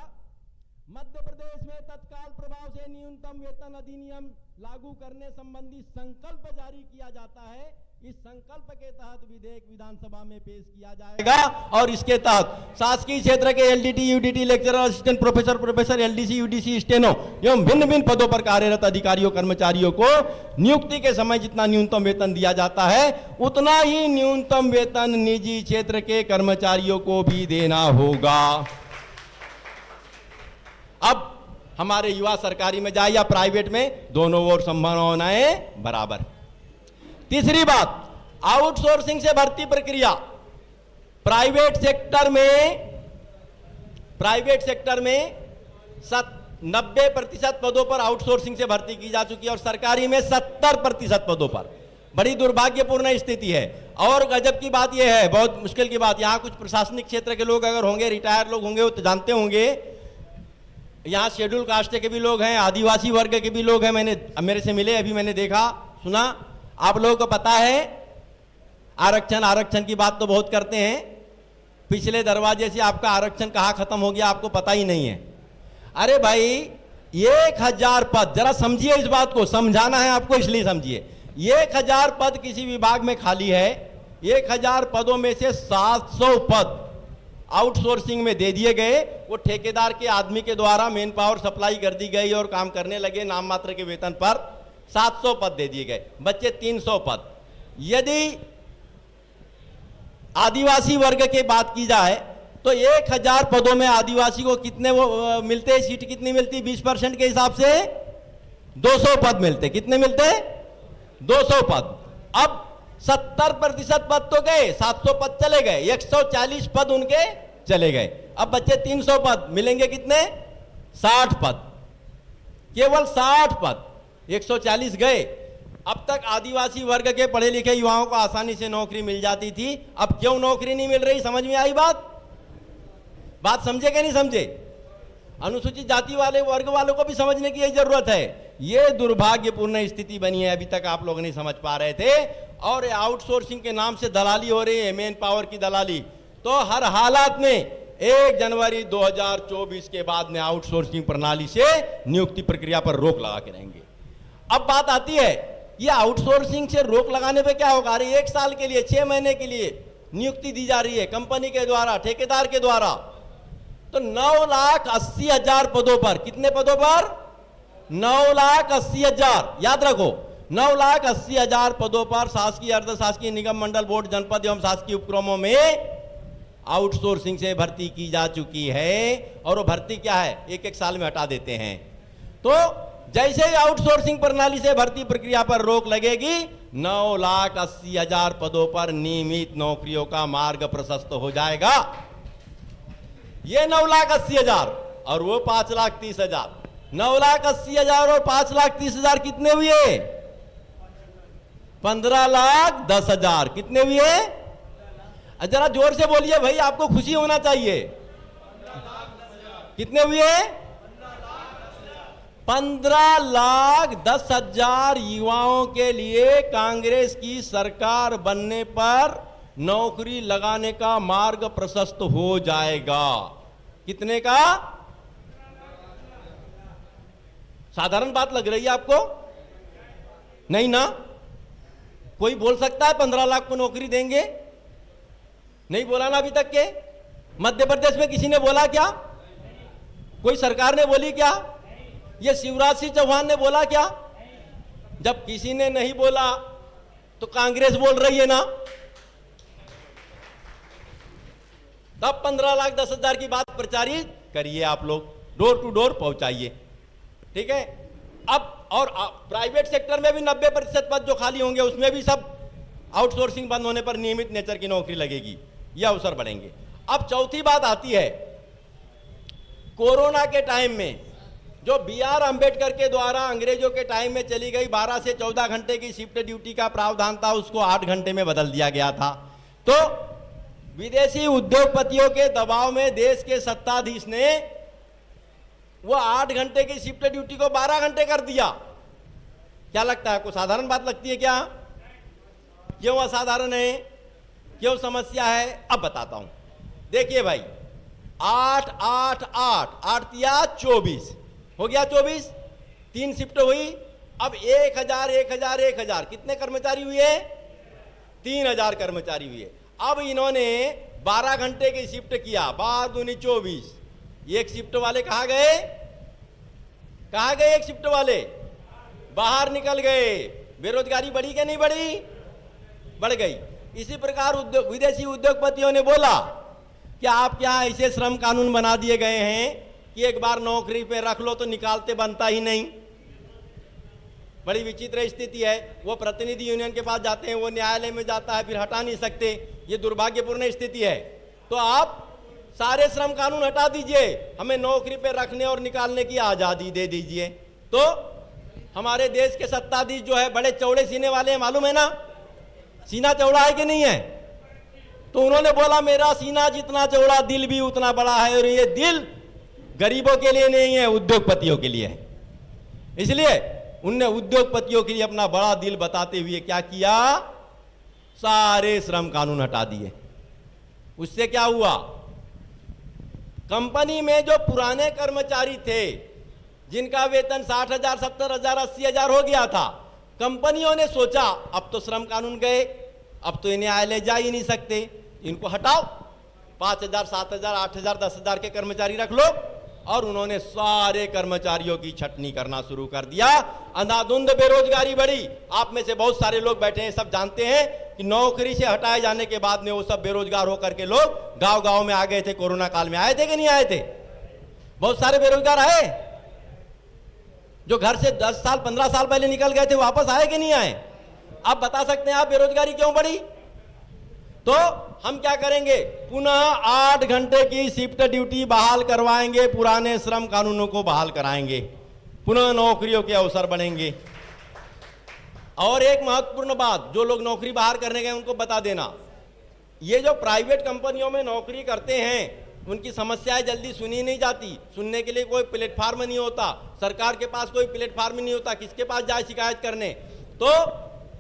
मध्य प्रदेश में तत्काल प्रभाव से न्यूनतम वेतन अधिनियम लागू करने संबंधी संकल्प जारी किया जाता है। इस संकल्प के तहत विधेयक विधानसभा में पेश किया जाएगा और इसके तहत शासकीय क्षेत्र के LDT, Utd, lecturer, assistant professor, LDC, UDC, steno एवं भिन्न भिन्न पदों पर कार्यरत अधिकारियों कर्मचारियों को नियुक्ति के समय जितना न्यूनतम वेतन दिया जाता है उतना ही न्यूनतम वेतन निजी क्षेत्र के कर्मचारियों को भी देना होगा। अब हमारे युवा सरकारी में जाए या प्राइवेट में, दोनों ओर संभावनाएं बराबर। तीसरी बात, आउटसोर्सिंग से भर्ती प्रक्रिया। प्राइवेट सेक्टर में 90% पदों पर आउटसोर्सिंग से भर्ती की जा चुकी है और सरकारी में 70% पदों पर। बड़ी दुर्भाग्यपूर्ण स्थिति है। और गजब की बात यह है, बहुत मुश्किल की बात, यहां कुछ प्रशासनिक क्षेत्र के लोग अगर होंगे, रिटायर लोग होंगे, वो तो जानते होंगे, यहाँ शेड्यूल कास्ट के भी लोग हैं, आदिवासी वर्ग के भी लोग हैं। मेरे से मिले, अभी मैंने देखा सुना। आप लोगों को पता है आरक्षण की बात तो बहुत करते हैं, पिछले दरवाजे से आपका आरक्षण कहाँ खत्म हो गया आपको पता ही नहीं है। अरे भाई 1000 पद, जरा समझिए इस बात को, समझाना है आपको इसलिए समझिए। 1000 पद किसी विभाग में खाली है, 1000 पदों में से 700 पद आउटसोर्सिंग में दे दिए गए। वो ठेकेदार के आदमी के द्वारा मेन पावर सप्लाई कर दी गई और काम करने लगे, नाम मात्र के वेतन पर 700 पद दे दिए गए, बच्चे 300 पद। यदि आदिवासी वर्ग की बात की जाए तो 1000 पदों में आदिवासी को कितने वो मिलते हैं, सीट कितनी मिलती? 20% के हिसाब से 200 पद मिलते। कितने मिलते? 200 पद। अब 70% पद तो गए, 700 पद चले गए, 140 पद उनके चले गए। अब बच्चे 300 पद मिलेंगे। कितने? 60 पद, केवल 60 पद। 140 गए। अब तक आदिवासी वर्ग के पढ़े लिखे युवाओं को आसानी से नौकरी मिल जाती थी, अब क्यों नौकरी नहीं मिल रही? समझ में आई बात? बात समझे कि नहीं समझे? अनुसूचित जाति वाले वर्ग वालों को भी समझने की यही जरूरत है। ये दुर्भाग्यपूर्ण स्थिति बनी है, अभी तक आप लोग नहीं समझ पा रहे थे। और आउटसोर्सिंग के नाम से दलाली हो रही है, मेन पावर की दलाली। तो हर हालात में 1 जनवरी 2024 के बाद में आउटसोर्सिंग प्रणाली से नियुक्ति प्रक्रिया पर रोक लगा के रहेंगे। अब बात आती है, ये आउटसोर्सिंग से रोक लगाने पे क्या होगा? अरे 1 साल के लिए, 6 महीने के लिए नियुक्ति दी जा रही है कंपनी के द्वारा, ठेकेदार के द्वारा। तो 9,80,000 पदों पर, कितने पदों पर? 9,80,000। याद रखो, 9,80,000 पदों पर शासकीय, अर्धशासकीय, निगम, मंडल, बोर्ड, जनपद एवं शासकीय उपक्रमों में आउटसोर्सिंग से भर्ती की जा चुकी है। और वो भर्ती क्या है? 1-1 साल में हटा देते हैं। तो जैसे ही आउटसोर्सिंग प्रणाली से भर्ती प्रक्रिया पर रोक लगेगी, 9,80,000 पदों पर नियमित नौकरियों का मार्ग प्रशस्त हो जाएगा। ये 9,80,000 और वो 5,30,000। 9,80,000 और 5,30,000 कितने हुए? 15,10,000। कितने हुए? जरा जोर से बोलिए भाई, आपको खुशी होना चाहिए। कितने हुए? 15,10,000 युवाओं के लिए कांग्रेस की सरकार बनने पर नौकरी लगाने का मार्ग प्रशस्त हो जाएगा। कितने का? साधारण बात लग रही है आपको? नहीं ना? कोई बोल सकता है 15 लाख को नौकरी देंगे? नहीं बोला ना अभी तक के? मध्य प्रदेश में किसी ने बोला क्या? कोई सरकार ने बोली क्या? ये शिवराज सिंह चौहान ने बोला क्या? जब किसी ने नहीं बोला तो कांग्रेस बोल रही है ना? तब 15,10,000 की बात प्रचारित करिए आप लोग, डोर टू डोर पहुंचाइए। ठीक है? अब और प्राइवेट सेक्टर में भी 90% पद जो खाली होंगे उसमें भी सब आउटसोर्सिंग बंद होने पर नियमित नेचर की नौकरी लगेगी, ये अवसर बढ़ेंगे। अब चौथी बात आती है, कोरोना के टाइम में जो BR अंबेडकर के द्वारा अंग्रेजों के टाइम में चली गई 12 से 14 घंटे की शिफ्ट ड्यूटी का प्रावधान था, उसको 8 घंटे में बदल दिया गया था। तो विदेशी उद्योगपतियों के दबाव में देश के सत्ताधीश ने वो 8 घंटे की शिफ्ट ड्यूटी को 12 घंटे कर दिया। क्या लगता है आपको? साधारण बात लगती है क्या? क्यों असाधारण है? क्यों समस्या है? अब बताता हूं। देखिए भाई, 8 8 8 8 तिया 24 हो गया। 24 3 शिफ्ट हुई। अब 1,000 1,000 1,000 कितने कर्मचारी हुए? 3,000 कर्मचारी हुए। अब इन्होंने 12 घंटे की शिफ्ट किया, 12 दूनी 24। एक शिफ्ट वाले कहां गए? कहां गए एक शिफ्ट वाले? बाहर निकल गए। बेरोजगारी बढ़ी कि नहीं बढ़ी? बढ़ गई। इसी प्रकार विदेशी उद्योगपतियों ने बोला कि आपके यहां ऐसे श्रम कानून बना दिए गए हैं कि एक बार नौकरी पे रख लो तो निकालते बनता ही नहीं। बड़ी विचित्र स्थिति है। वो प्रतिनिधि यूनियन के पास जाते हैं, वो न्यायालय में जाता है, फिर हटा नहीं सकते। ये दुर्भाग्यपूर्ण स्थिति है। तो आप सारे श्रम कानून हटा दीजिए, हमें नौकरी पे रखने और निकालने की आजादी दे दीजिए। तो हमारे देश के सत्ताधीश जो है बड़े चौड़े सीने वाले हैं, मालूम है ना? सीना चौड़ा है कि नहीं है? तो उन्होंने बोला मेरा सीना जितना चौड़ा दिल भी उतना बड़ा है, और ये दिल गरीबों के लिए नहीं है, उद्योगपतियों के लिए है। इसलिए उनने उद्योगपतियों के लिए अपना बड़ा दिल बताते हुए क्या किया? सारे श्रम कानून हटा दिए। उससे क्या हुआ? कंपनी में जो पुराने कर्मचारी थे जिनका वेतन 60,000 70,000 80,000 हो गया था, कंपनियों ने सोचा अब तो श्रम कानून गए, अब तो न्यायालय जा ही नहीं सकते, इनको हटाओ, 5,000 7,000 8,000 10,000 के कर्मचारी रख लो। और उन्होंने सारे कर्मचारियों की छटनी करना शुरू कर दिया। अंधाधुंध बेरोजगारी बढ़ी। आप में से बहुत सारे लोग बैठे हैं, सब जानते हैं कि नौकरी से हटाए जाने के बाद में वो सब बेरोजगार होकर के लोग गांव गांव में आ गए थे। कोरोना काल में आए थे कि नहीं आए थे? बहुत सारे बेरोजगार आए। जो घर से 10 साल 15 साल पहले निकल गए थे वापस आए कि नहीं आए? आप बता सकते हैं आप बेरोजगारी क्यों बढ़ी? तो हम क्या करेंगे, पुनः 8 घंटे की शिफ्ट ड्यूटी बहाल करवाएंगे, पुराने श्रम कानूनों को बहाल कराएंगे, पुनः नौकरियों के अवसर बढ़ेंगे। और एक महत्वपूर्ण बात, जो लोग नौकरी बाहर करने गए उनको बता देना, ये जो प्राइवेट कंपनियों में नौकरी करते हैं उनकी समस्याएं जल्दी सुनी नहीं जाती, सुनने के लिए कोई प्लेटफार्म नहीं होता, सरकार के पास कोई प्लेटफार्म नहीं होता, किसके पास जाए शिकायत करने। तो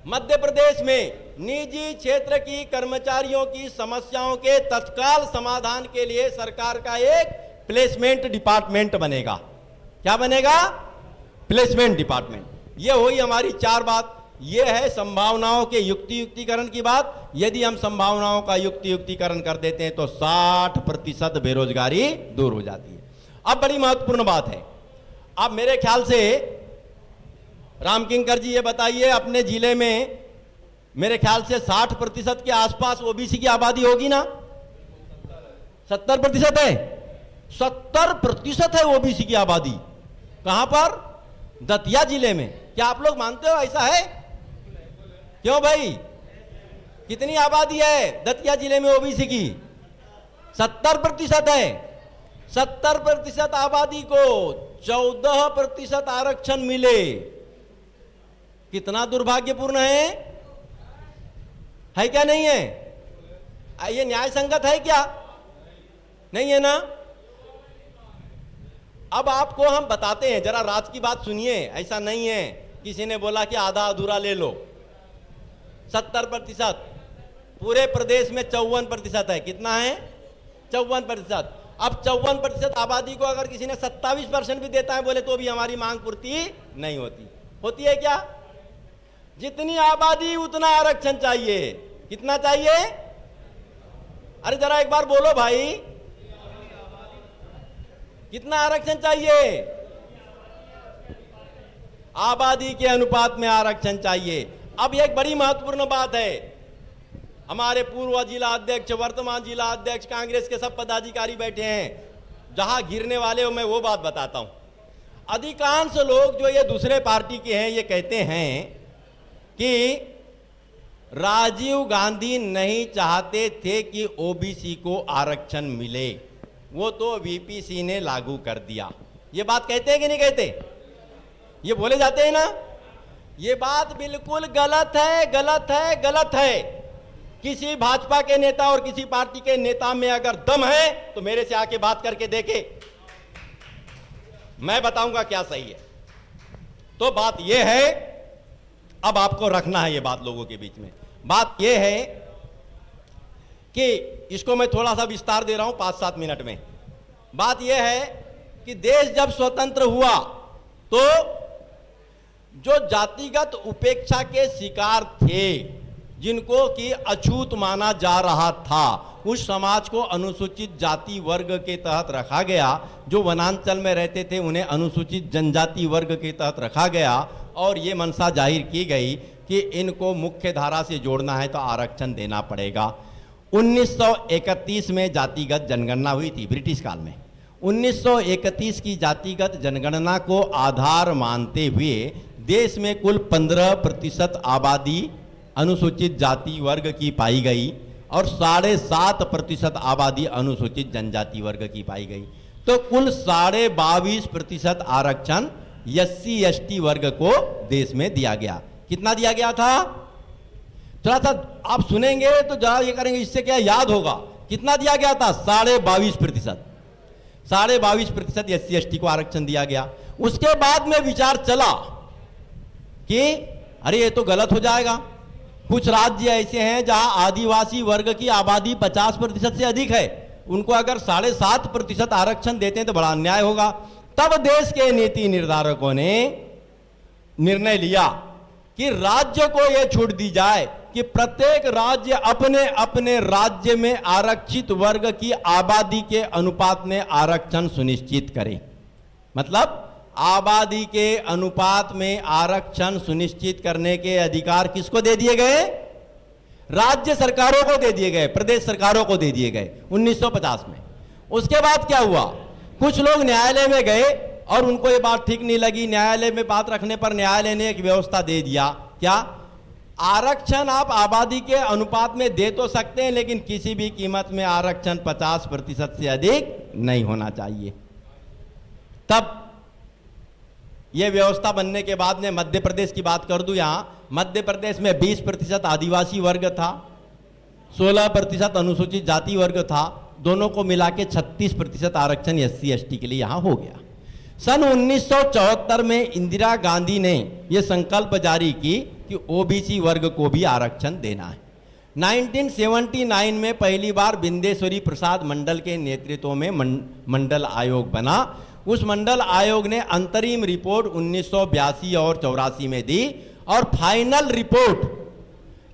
मध्य प्रदेश में निजी क्षेत्र की कर्मचारियों की समस्याओं के तत्काल समाधान के लिए सरकार का एक प्लेसमेंट डिपार्टमेंट बनेगा। क्या बनेगा? Placement department. ये हुई हमारी 4 बात। ये है संभावनाओं के युक्तिकरण की बात। यदि हम संभावनाओं का युक्तिकरण कर देते हैं तो 60% बेरोजगारी दूर हो जाती है। अब बड़ी महत्वपूर्ण बात है, अब मेरे ख्याल से राम किंकर जी ये बताइए, अपने जिले में मेरे ख्याल से 60% के आसपास ओबीसी की आबादी होगी ना? 70% है, 70% है ओबीसी की आबादी। कहां पर? दतिया जिले में। क्या आप लोग मानते हो ऐसा है? क्यों भाई, कितनी आबादी है दतिया जिले में ओबीसी की? 70% है। 70% आबादी को 14% आरक्षण मिले, कितना दुर्भाग्यपूर्ण है क्या नहीं है? ये न्याय संगत है क्या? नहीं है ना? अब आपको हम बताते हैं, जरा राज की बात सुनिए। ऐसा नहीं है किसी ने बोला कि आधा अधूरा ले लो। 70%, पूरे प्रदेश में 54% है। कितना है? 54%। अब 54% आबादी को अगर किसी ने 27% भी देता है बोले तो भी हमारी मांग पूर्ति नहीं होती। होती है क्या? जितनी आबादी उतना आरक्षण चाहिए। कितना चाहिए? अरे जरा एक बार बोलो भाई, कितना आरक्षण चाहिए? आबादी के अनुपात में आरक्षण चाहिए। अब एक बड़ी महत्वपूर्ण बात है, हमारे पूर्व जिला अध्यक्ष, वर्तमान जिला अध्यक्ष, कांग्रेस के सब पदाधिकारी बैठे हैं। जहां गिरने वाले हो मैं वो बात बताता हूं। अधिकांश लोग जो ये दूसरे पार्टी के हैं ये कहते हैं कि राजीव गांधी नहीं चाहते थे कि ओबीसी को आरक्षण मिले, वो तो वीपीसी ने लागू कर दिया। ये बात कहते हैं कि नहीं कहते? ये बोले जाते हैं ना। ये बात बिल्कुल गलत है, गलत है, गलत है। किसी भाजपा के नेता और किसी पार्टी के नेता में अगर दम है तो मेरे से आके बात करके देखे, मैं बताऊंगा क्या सही है। तो बात यह है, अब आपको रखना है ये बात लोगों के बीच में। बात यह है कि इसको मैं थोड़ा सा विस्तार दे रहा हूं 5-7 मिनट में। बात यह है कि देश जब स्वतंत्र हुआ तो जो जातिगत उपेक्षा के शिकार थे, जिनको कि अछूत माना जा रहा था, उस समाज को अनुसूचित जाति वर्ग के तहत रखा गया। जो वनांचल में रहते थे उन्हें अनुसूचित जनजाति वर्ग के तहत रखा गया और ये मनसा जाहिर की गई कि इनको मुख्य धारा से जोड़ना है तो आरक्षण देना पड़ेगा। 1931 में जातिगत जनगणना हुई थी ब्रिटिश काल में। 1931 की जातिगत जनगणना को आधार मानते हुए देश में कुल 15% आबादी अनुसूचित जाति वर्ग की पाई गई और 7.5% आबादी अनुसूचित जनजाति वर्ग की पाई गई। तो कुल 22.5% आरक्षण SC/ST वर्ग को देश में दिया गया। कितना दिया गया था? थोड़ा सा आप सुनेंगे तो जरा ये करेंगे, इससे क्या याद होगा। कितना दिया गया था? 22.5%। 22.5% SC/ST को आरक्षण दिया गया। उसके बाद में विचार चला कि अरे ये तो गलत हो जाएगा। कुछ राज्य ऐसे हैं जहां आदिवासी वर्ग की आबादी 50% से अधिक है, उनको अगर 7.5% आरक्षण देते हैं तो बड़ा अन्याय होगा। तब देश के नीति निर्धारकों ने निर्णय लिया कि राज्य को यह छूट दी जाए कि प्रत्येक राज्य अपने अपने राज्य में आरक्षित वर्ग की आबादी के अनुपात में आरक्षण सुनिश्चित करे। मतलब आबादी के अनुपात में आरक्षण सुनिश्चित करने के अधिकार किसको दे दिए गए? राज्य सरकारों को दे दिए गए, प्रदेश सरकारों को दे दिए गए 1950 में। उसके बाद क्या हुआ? कुछ लोग न्यायालय में गए और उनको ये बात ठीक नहीं लगी, न्यायालय में बात रखने पर न्यायालय ने एक व्यवस्था दे दिया, क्या? आरक्षण आप आबादी के अनुपात में दे तो सकते हैं, लेकिन किसी भी कीमत में आरक्षण 50% से अधिक नहीं होना चाहिए। तब यह व्यवस्था बनने के बाद में मध्य प्रदेश की बात कर दूं, यहां मध्य प्रदेश में 20% आदिवासी वर्ग था, 16% अनुसूचित जाति वर्ग था, दोनों को मिला के 36% आरक्षण SC ST के लिए यहां हो गया। सन 1974 में इंदिरा गांधी ने यह संकल्प जारी की कि OBC वर्ग को भी आरक्षण देना है। 1979 में पहली बार बिंदेश्वरी प्रसाद मंडल के नेतृत्व में मंडल आयोग बना। उस मंडल आयोग ने अंतरिम रिपोर्ट 1982 और 84 में दी और फाइनल रिपोर्ट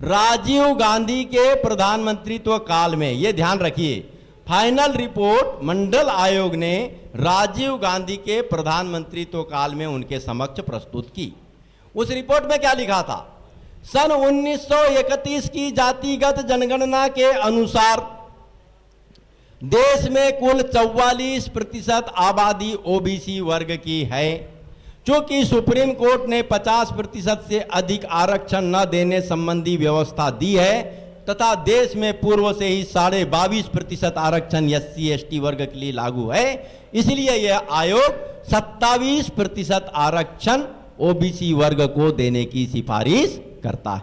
राजीव गांधी के प्रधानमंत्रित्व काल में, यह ध्यान रखिए, फाइनल रिपोर्ट मंडल आयोग ने राजीव गांधी के प्रधानमंत्रित्व काल में उनके समक्ष प्रस्तुत की। उस रिपोर्ट में क्या लिखा था? सन 1931 की जातिगत जनगणना के अनुसार देश में कुल 44% आबादी OBC वर्ग की है। चूंकि सुप्रीम कोर्ट ने 50% से अधिक आरक्षण न देने संबंधी व्यवस्था दी है तथा देश में पूर्व से ही 22.5% आरक्षण SC ST वर्ग के लिए लागू है, इसलिए यह आयोग 27% आरक्षण OBC वर्ग को देने की सिफारिश करता है।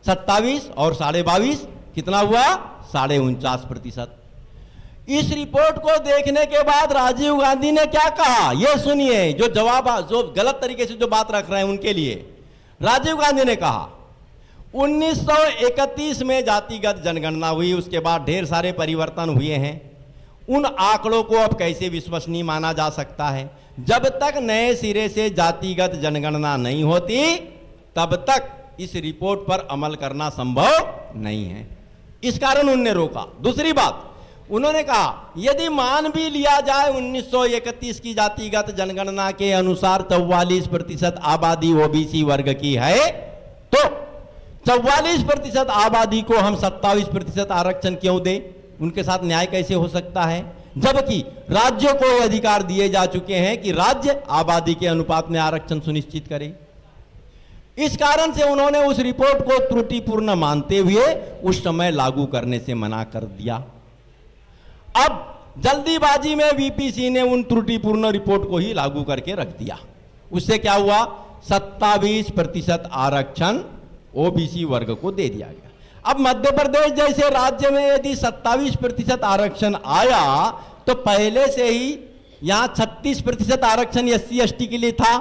27 और 22.5 कितना हुआ? 49.5%। इस रिपोर्ट को देखने के बाद राजीव गांधी ने क्या कहा, यह सुनिए, जो गलत तरीके से जो बात रख रहे हैं उनके लिए। राजीव गांधी ने कहा 1931 में जातिगत जनगणना हुई, उसके बाद ढेर सारे परिवर्तन हुए हैं। उन आंकड़ों को अब कैसे विश्वसनीय माना जा सकता है? जब तक नए सिरे से जातिगत जनगणना नहीं होती तब तक इस रिपोर्ट पर अमल करना संभव नहीं है। इस कारण उन्होंने रोका। दूसरी बात, उन्होंने कहा यदि मान भी लिया जाए 1931 की जातिगत जनगणना के अनुसार 44% आबादी OBC वर्ग की है, तो 44% आबादी को हम 27% आरक्षण क्यों दें? उनके साथ न्याय कैसे हो सकता है? जबकि राज्यों को यह अधिकार दिए जा चुके हैं कि राज्य आबादी के अनुपात में आरक्षण सुनिश्चित करे। इस कारण से उन्होंने उस रिपोर्ट को त्रुटिपूर्ण मानते हुए उस समय लागू करने से मना कर दिया। अब जल्दीबाजी में VPC ने उन त्रुटिपूर्ण रिपोर्ट को ही लागू करके रख दिया। उससे क्या हुआ? 27% आरक्षण OBC वर्ग को दे दिया गया। अब मध्य प्रदेश जैसे राज्य में यदि 27% आरक्षण आया तो पहले से ही यहां 36% आरक्षण SC ST के लिए था।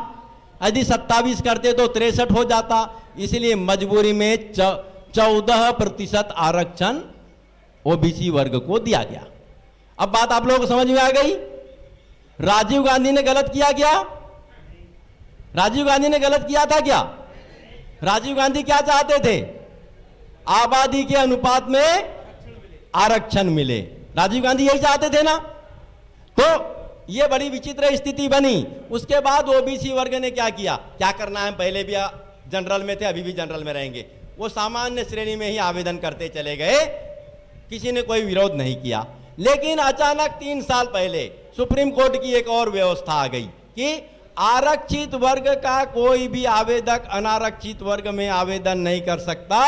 यदि 27 करते तो 63 हो जाता, इसलिए मजबूरी में 14% आरक्षण OBC वर्ग को दिया गया। अब बात आप लोगों को समझ में आ गई? राजीव गांधी ने गलत किया क्या? राजीव गांधी ने गलत किया था क्या? राजीव गांधी क्या चाहते थे? आबादी के अनुपात में आरक्षण मिले। राजीव गांधी यही चाहते थे ना? तो यह बड़ी विचित्र स्थिति बनी। उसके बाद OBC वर्ग ने क्या किया? क्या करना है, पहले भी जनरल में थे, अभी भी जनरल में रहेंगे, वो सामान्य श्रेणी में ही आवेदन करते चले गए, किसी ने कोई विरोध नहीं किया। लेकिन अचानक 3 साल पहले सुप्रीम कोर्ट की एक और व्यवस्था आ गई कि आरक्षित वर्ग का कोई भी आवेदक अनारक्षित वर्ग में आवेदन नहीं कर सकता।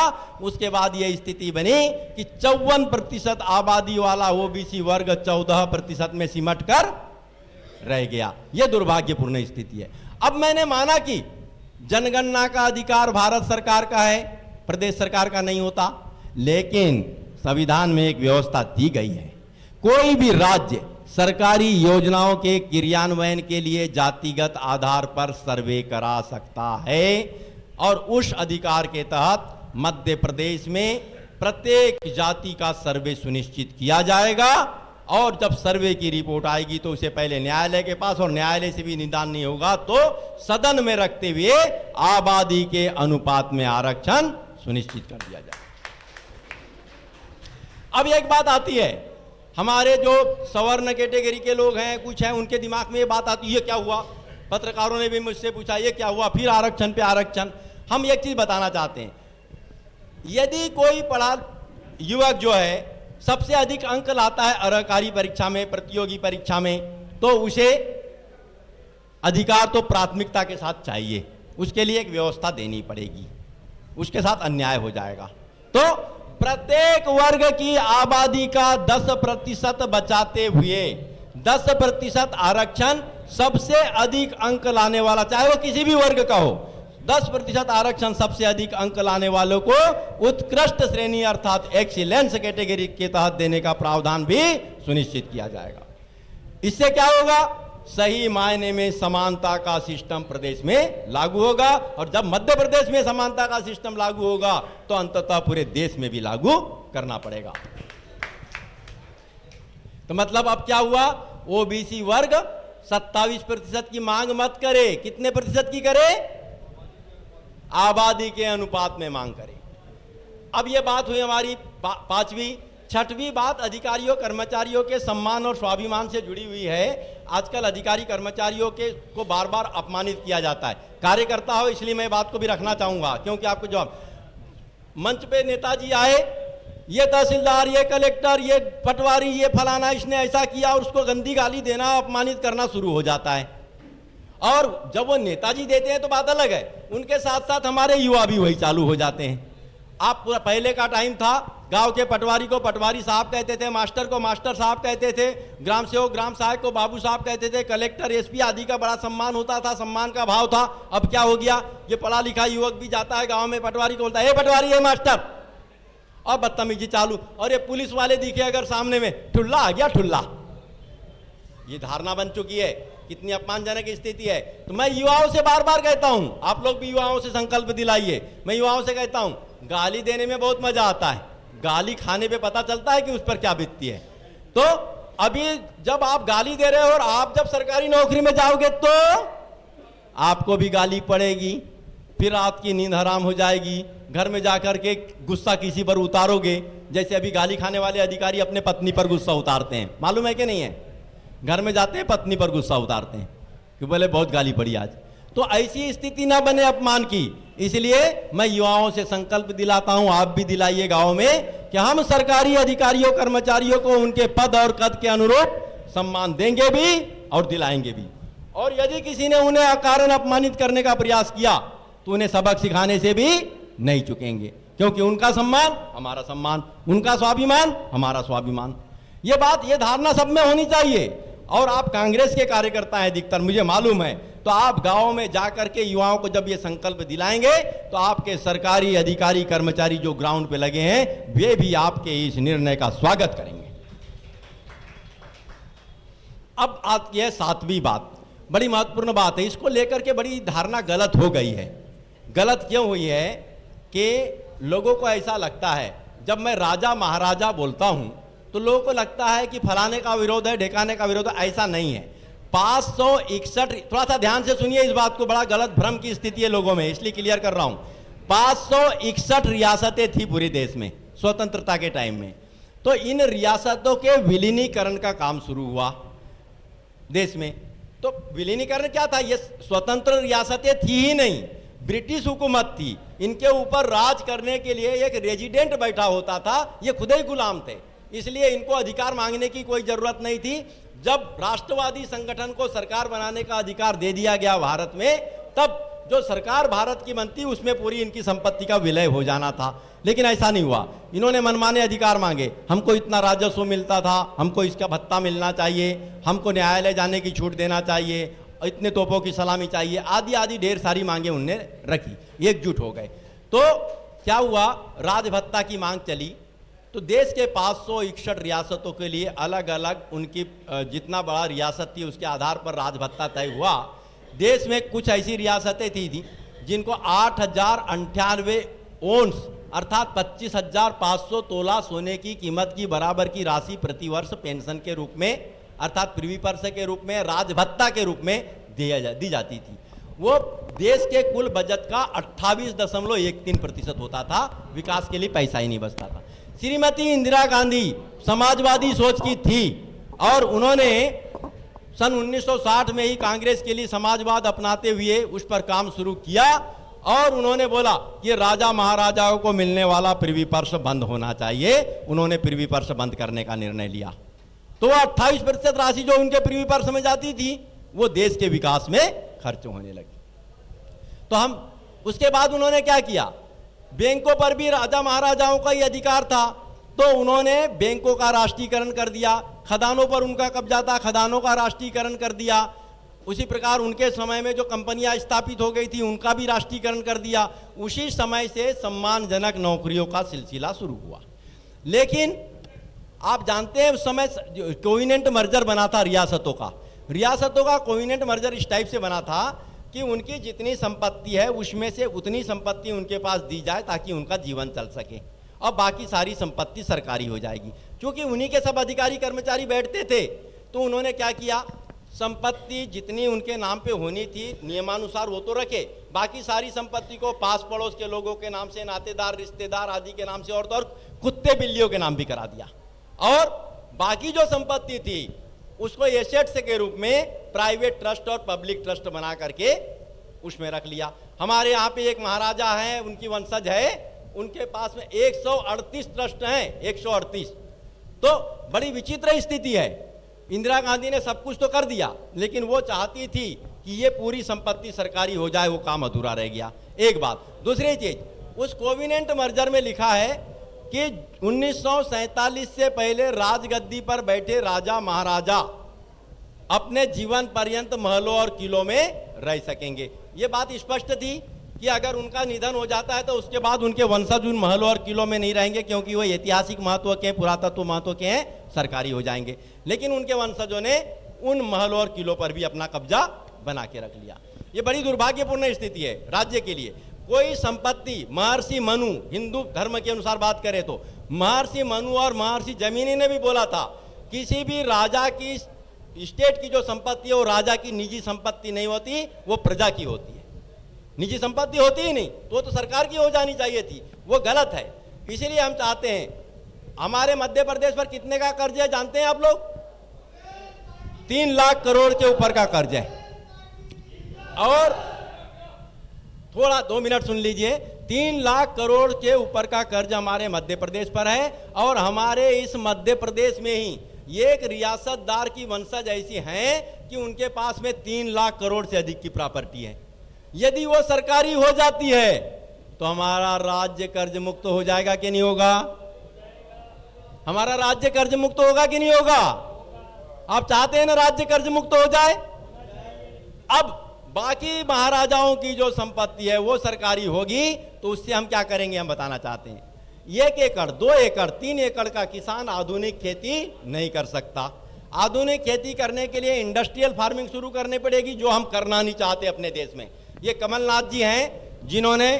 उसके बाद यह स्थिति बनी कि 54% आबादी वाला OBC वर्ग 14% में सिमट कर रह गया। यह दुर्भाग्यपूर्ण स्थिति है। अब मैंने माना कि जनगणना का अधिकार भारत सरकार का है, प्रदेश सरकार का नहीं होता, लेकिन संविधान में एक व्यवस्था दी गई है, कोई भी राज्य सरकारी योजनाओं के क्रियान्वयन के लिए जातिगत आधार पर सर्वे करा सकता है और उस अधिकार के तहत मध्य प्रदेश में प्रत्येक जाति का सर्वे सुनिश्चित किया जाएगा। और जब सर्वे की रिपोर्ट आएगी तो उसे पहले न्यायालय के पास, और न्यायालय से भी निदान नहीं होगा तो सदन में रखते हुए आबादी के अनुपात में आरक्षण सुनिश्चित कर दिया जाए। अब एक बात आती है, हमारे जो सवर्ण कैटेगरी के लोग हैं, कुछ हैं, उनके दिमाग में ये बात आती है, क्या हुआ? पत्रकारों ने भी मुझसे पूछा ये क्या हुआ, फिर आरक्षण पे आरक्षण। हम एक चीज बताना चाहते हैं, यदि कोई पढ़ा युवक जो है सबसे अधिक अंक लाता है अर्हकारी परीक्षा में, प्रतियोगी परीक्षा में, तो उसे अधिकार तो प्राथमिकता के साथ चाहिए, उसके लिए एक व्यवस्था देनी पड़ेगी, उसके साथ अन्याय हो जाएगा। तो प्रत्येक वर्ग की आबादी का 10% बचाते हुए 10% आरक्षण सबसे अधिक अंक लाने वाला, चाहे वो किसी भी वर्ग का हो, 10% आरक्षण सबसे अधिक अंक लाने वालों को उत्कृष्ट श्रेणी अर्थात एक्सीलेंस कैटेगरी के तहत देने का प्रावधान भी सुनिश्चित किया जाएगा। इससे क्या होगा? सही मायने में समानता का सिस्टम प्रदेश में लागू होगा, और जब मध्य प्रदेश में समानता का सिस्टम लागू होगा तो अंततः पूरे देश में भी लागू करना पड़ेगा। तो मतलब अब क्या हुआ? ओबीसी वर्ग 27% की मांग मत करे, कितने प्रतिशत की करे? आबादी के अनुपात में मांग करे। अब यह बात हुई हमारी पांचवी। छठवीं बात अधिकारियों कर्मचारियों के सम्मान और स्वाभिमान से जुड़ी हुई है। आजकल अधिकारी कर्मचारियों को बार बार अपमानित किया जाता है। कार्यकर्ता हो इसलिए मैं बात को भी रखना चाहूंगा, क्योंकि आपको जवाब मंच पे नेताजी आए, ये तहसीलदार, ये कलेक्टर, ये पटवारी, ये फलाना, इसने ऐसा किया, और उसको गंदी गाली देना, अपमानित करना शुरू हो जाता है। और जब वो नेताजी देते हैं तो बात अलग है, उनके साथ साथ हमारे युवा भी वही चालू हो जाते हैं। आप पहले का टाइम था, गांव के पटवारी को पटवारी साहब कहते थे, मास्टर को मास्टर साहब कहते थे, ग्राम सेवक ग्राम सहायक को बाबू साहब कहते थे, कलेक्टर एसपी आदि का बड़ा सम्मान होता था, सम्मान का भाव था। अब क्या हो गया? ये पढ़ा लिखा युवक भी जाता है गांव में, पटवारी को बोलता है, पटवारी है मास्टर, और बदतमीजी चालू। और ये पुलिस वाले दिखे अगर सामने में, ठुल्ला आ गया ठुल्ला। ये धारणा बन चुकी है, कितनी अपमानजनक स्थिति है। तो मैं युवाओं से बार बार कहता हूं, आप लोग भी युवाओं से संकल्प दिलाइए। मैं युवाओं से कहता हूं, गाली देने में बहुत मजा आता है, गाली खाने पे पता चलता है कि उस पर क्या बीतती है। तो अभी जब आप गाली दे रहे हो और आप जब सरकारी नौकरी में जाओगे तो आपको भी गाली पड़ेगी, फिर रात की नींद हराम हो जाएगी, घर में जाकर के गुस्सा किसी पर उतारोगे। जैसे अभी गाली खाने वाले अधिकारी अपने पत्नी पर गुस्सा उतारते हैं, मालूम है कि नहीं है? घर में जाते हैं पत्नी पर गुस्सा उतारते हैं कि बोले बहुत गाली पड़ी आज। तो ऐसी स्थिति ना बने अपमान की, इसलिए मैं युवाओं से संकल्प दिलाता हूं, आप भी दिलाइए गांव में, कि हम सरकारी अधिकारियों कर्मचारियों को उनके पद और कद के अनुरूप सम्मान देंगे भी और दिलाएंगे भी। और यदि किसी ने उन्हें अकारण अपमानित करने का प्रयास किया तो उन्हें सबक सिखाने से भी नहीं चुकेंगे, क्योंकि उनका सम्मान हमारा सम्मान, उनका स्वाभिमान हमारा स्वाभिमान। यह बात, यह धारणा सब में होनी चाहिए। और आप कांग्रेस के कार्यकर्ता हैं अधिकतर, मुझे मालूम है, तो आप गांव में जाकर के युवाओं को जब ये संकल्प दिलाएंगे तो आपके सरकारी अधिकारी कर्मचारी जो ग्राउंड पे लगे हैं वे भी आपके इस निर्णय का स्वागत करेंगे। अब आती है सातवीं बात, बड़ी महत्वपूर्ण बात है, इसको लेकर के बड़ी धारणा गलत हो गई है। गलत क्यों हुई है कि लोगों को ऐसा लगता है, जब मैं राजा महाराजा बोलता हूं तो लोगों को लगता है कि फलाने का विरोध है, ढेकाने का विरोध है। ऐसा नहीं है। 561, थोड़ा सा ध्यान से सुनिए इस बात को, बड़ा गलत भ्रम की स्थिति है लोगों में, इसलिए क्लियर कर रहा हूं। 561 रियासतें थी पूरे देश में स्वतंत्रता के टाइम में। तो इन रियासतों के विलीनीकरण का काम शुरू हुआ देश में। तो विलीनीकरण क्या था? ये स्वतंत्र रियासतें थी ही नहीं, ब्रिटिश हुकूमत थी। इनके ऊपर राज करने के लिए एक रेजिडेंट बैठा होता था, ये खुद ही गुलाम थे, इसलिए इनको अधिकार मांगने की कोई जरूरत नहीं थी। जब राष्ट्रवादी संगठन को सरकार बनाने का अधिकार दे दिया गया भारत में, तब जो सरकार भारत की बनती उसमें पूरी इनकी संपत्ति का विलय हो जाना था। लेकिन ऐसा नहीं हुआ, इन्होंने मनमाने अधिकार मांगे। हमको इतना राजस्व मिलता था, हमको इसका भत्ता मिलना चाहिए, हमको न्यायालय जाने की छूट देना चाहिए, इतने तोपों की सलामी चाहिए, आदि आदि ढेर सारी मांगे उनने रखी, एकजुट हो गए। तो क्या हुआ? राजभत्ता की मांग चली। तो देश के 561 रियासतों के लिए अलग अलग उनकी जितना बड़ा रियासत थी उसके आधार पर राजभत्ता तय हुआ। देश में कुछ ऐसी रियासतें थी जिनको 8,098 ओंस अर्थात 25,500 तोला सोने की कीमत की बराबर की राशि प्रतिवर्ष पेंशन के रूप में अर्थात प्रिवी पर्स के रूप में, राजभत्ता के रूप में दी जाती थी। वो देश के कुल बजट का 28.13% होता था। विकास के लिए पैसा ही नहीं बचता था। श्रीमती इंदिरा गांधी समाजवादी सोच की थी और उन्होंने सन 1960 में ही कांग्रेस के लिए समाजवाद अपनाते हुए उस पर काम शुरू किया और उन्होंने बोला कि राजा महाराजाओं को मिलने वाला प्रिवी पर्स बंद होना चाहिए। उन्होंने प्रिवी पर्स बंद करने का निर्णय लिया। तो 28% राशि जो उनके प्रिवी पर्स में जाती थी वो देश के विकास में खर्च होने लगी। तो हम उसके बाद उन्होंने क्या किया, बैंकों पर भी राजा महाराजाओं का ही अधिकार था, तो उन्होंने बैंकों का राष्ट्रीयकरण कर दिया। खदानों पर उनका कब्जा था, खदानों का राष्ट्रीयकरण कर दिया। उसी प्रकार उनके समय में जो कंपनियां स्थापित हो गई थी उनका भी राष्ट्रीयकरण कर दिया। उसी समय से सम्मानजनक नौकरियों का सिलसिला शुरू हुआ। लेकिन आप जानते हैं उस समय कोविनेंट मर्जर बना था रियासतों का कोविनेंट मर्जर इस टाइप से बना था कि उनकी जितनी संपत्ति है उसमें से उतनी संपत्ति उनके पास दी जाए ताकि उनका जीवन चल सके, और बाकी सारी संपत्ति सरकारी हो जाएगी। क्योंकि उन्हीं के सब अधिकारी कर्मचारी बैठते थे, तो उन्होंने क्या किया, संपत्ति जितनी उनके नाम पे होनी थी नियमानुसार वो तो रखे, बाकी सारी संपत्ति को पास पड़ोस के लोगों के नाम से, नातेदार रिश्तेदार आदि के नाम से, और तो और कुत्ते बिल्लियों के नाम भी करा दिया। और बाकी जो संपत्ति थी उसको एसेट्स के रूप में प्राइवेट ट्रस्ट और पब्लिक ट्रस्ट बना करके उसमें रख लिया। हमारे यहाँ पे एक महाराजा हैं, उनकी वंशज है, उनके पास में 138 ट्रस्ट हैं, 138। तो बड़ी विचित्र स्थिति है। इंदिरा गांधी ने सब कुछ तो कर दिया, लेकिन वो चाहती थी कि ये पूरी संपत्ति सरकारी हो जाए, वो काम अधूरा रह गया। एक बात। दूसरी चीज, उस कोविनेंट मर्जर में लिखा है कि 1947 से पहले राजगद्दी पर बैठे राजा महाराजा अपने जीवन पर्यंत महलों और किलों में रह सकेंगे। ये बात स्पष्ट थी कि अगर उनका निधन हो जाता है तो उसके बाद उनके वंशज उन महलों और किलों में नहीं रहेंगे, क्योंकि वो ऐतिहासिक महत्व के, पुरातत्व महत्व के हैं, सरकारी हो जाएंगे। लेकिन उनके वंशजों ने उन महलों और किलों पर भी अपना कब्जा बना के रख लिया। ये बड़ी दुर्भाग्यपूर्ण स्थिति है राज्य के लिए। कोई संपत्ति, महर्षि मनु, हिंदू धर्म के अनुसार बात करें तो महर्षि मनु और महर्षि जैमिनी ने भी बोला था, किसी भी राजा की स्टेट की जो संपत्ति है वो राजा की निजी संपत्ति नहीं होती, वो प्रजा की होती है। निजी संपत्ति होती ही नहीं, तो वो तो सरकार की हो जानी चाहिए थी, वो गलत है। इसीलिए हम चाहते हैं, हमारे मध्य प्रदेश पर कितने का कर्ज है जानते हैं आप लोग? 3 लाख करोड़ के ऊपर का कर्ज है। और थोड़ा 2 मिनट सुन लीजिए, 3 लाख करोड़ के ऊपर का कर्ज हमारे मध्य प्रदेश पर है। और हमारे इस मध्य प्रदेश में ही एक रियासतदार की वंशज ऐसी हैं कि उनके पास में 3 लाख करोड़ से अधिक की प्रॉपर्टी है। यदि वो सरकारी हो जाती है तो हमारा राज्य कर्ज मुक्त हो जाएगा कि नहीं होगा? हमारा राज्य कर्ज मुक्त होगा कि नहीं होगा? आप चाहते हैं ना राज्य कर्ज मुक्त हो जाए? अब बाकी महाराजाओं की जो संपत्ति है वो सरकारी होगी, तो उससे हम क्या करेंगे हम बताना चाहते हैं। 1 एकड़, 2 एकड़, 3 एकड़ का किसान आधुनिक खेती नहीं कर सकता। आधुनिक खेती करने के लिए इंडस्ट्रियल फार्मिंग शुरू करनी पड़ेगी, जो हम करना नहीं चाहते अपने देश में। ये कमलनाथ जी हैं जिन्होंने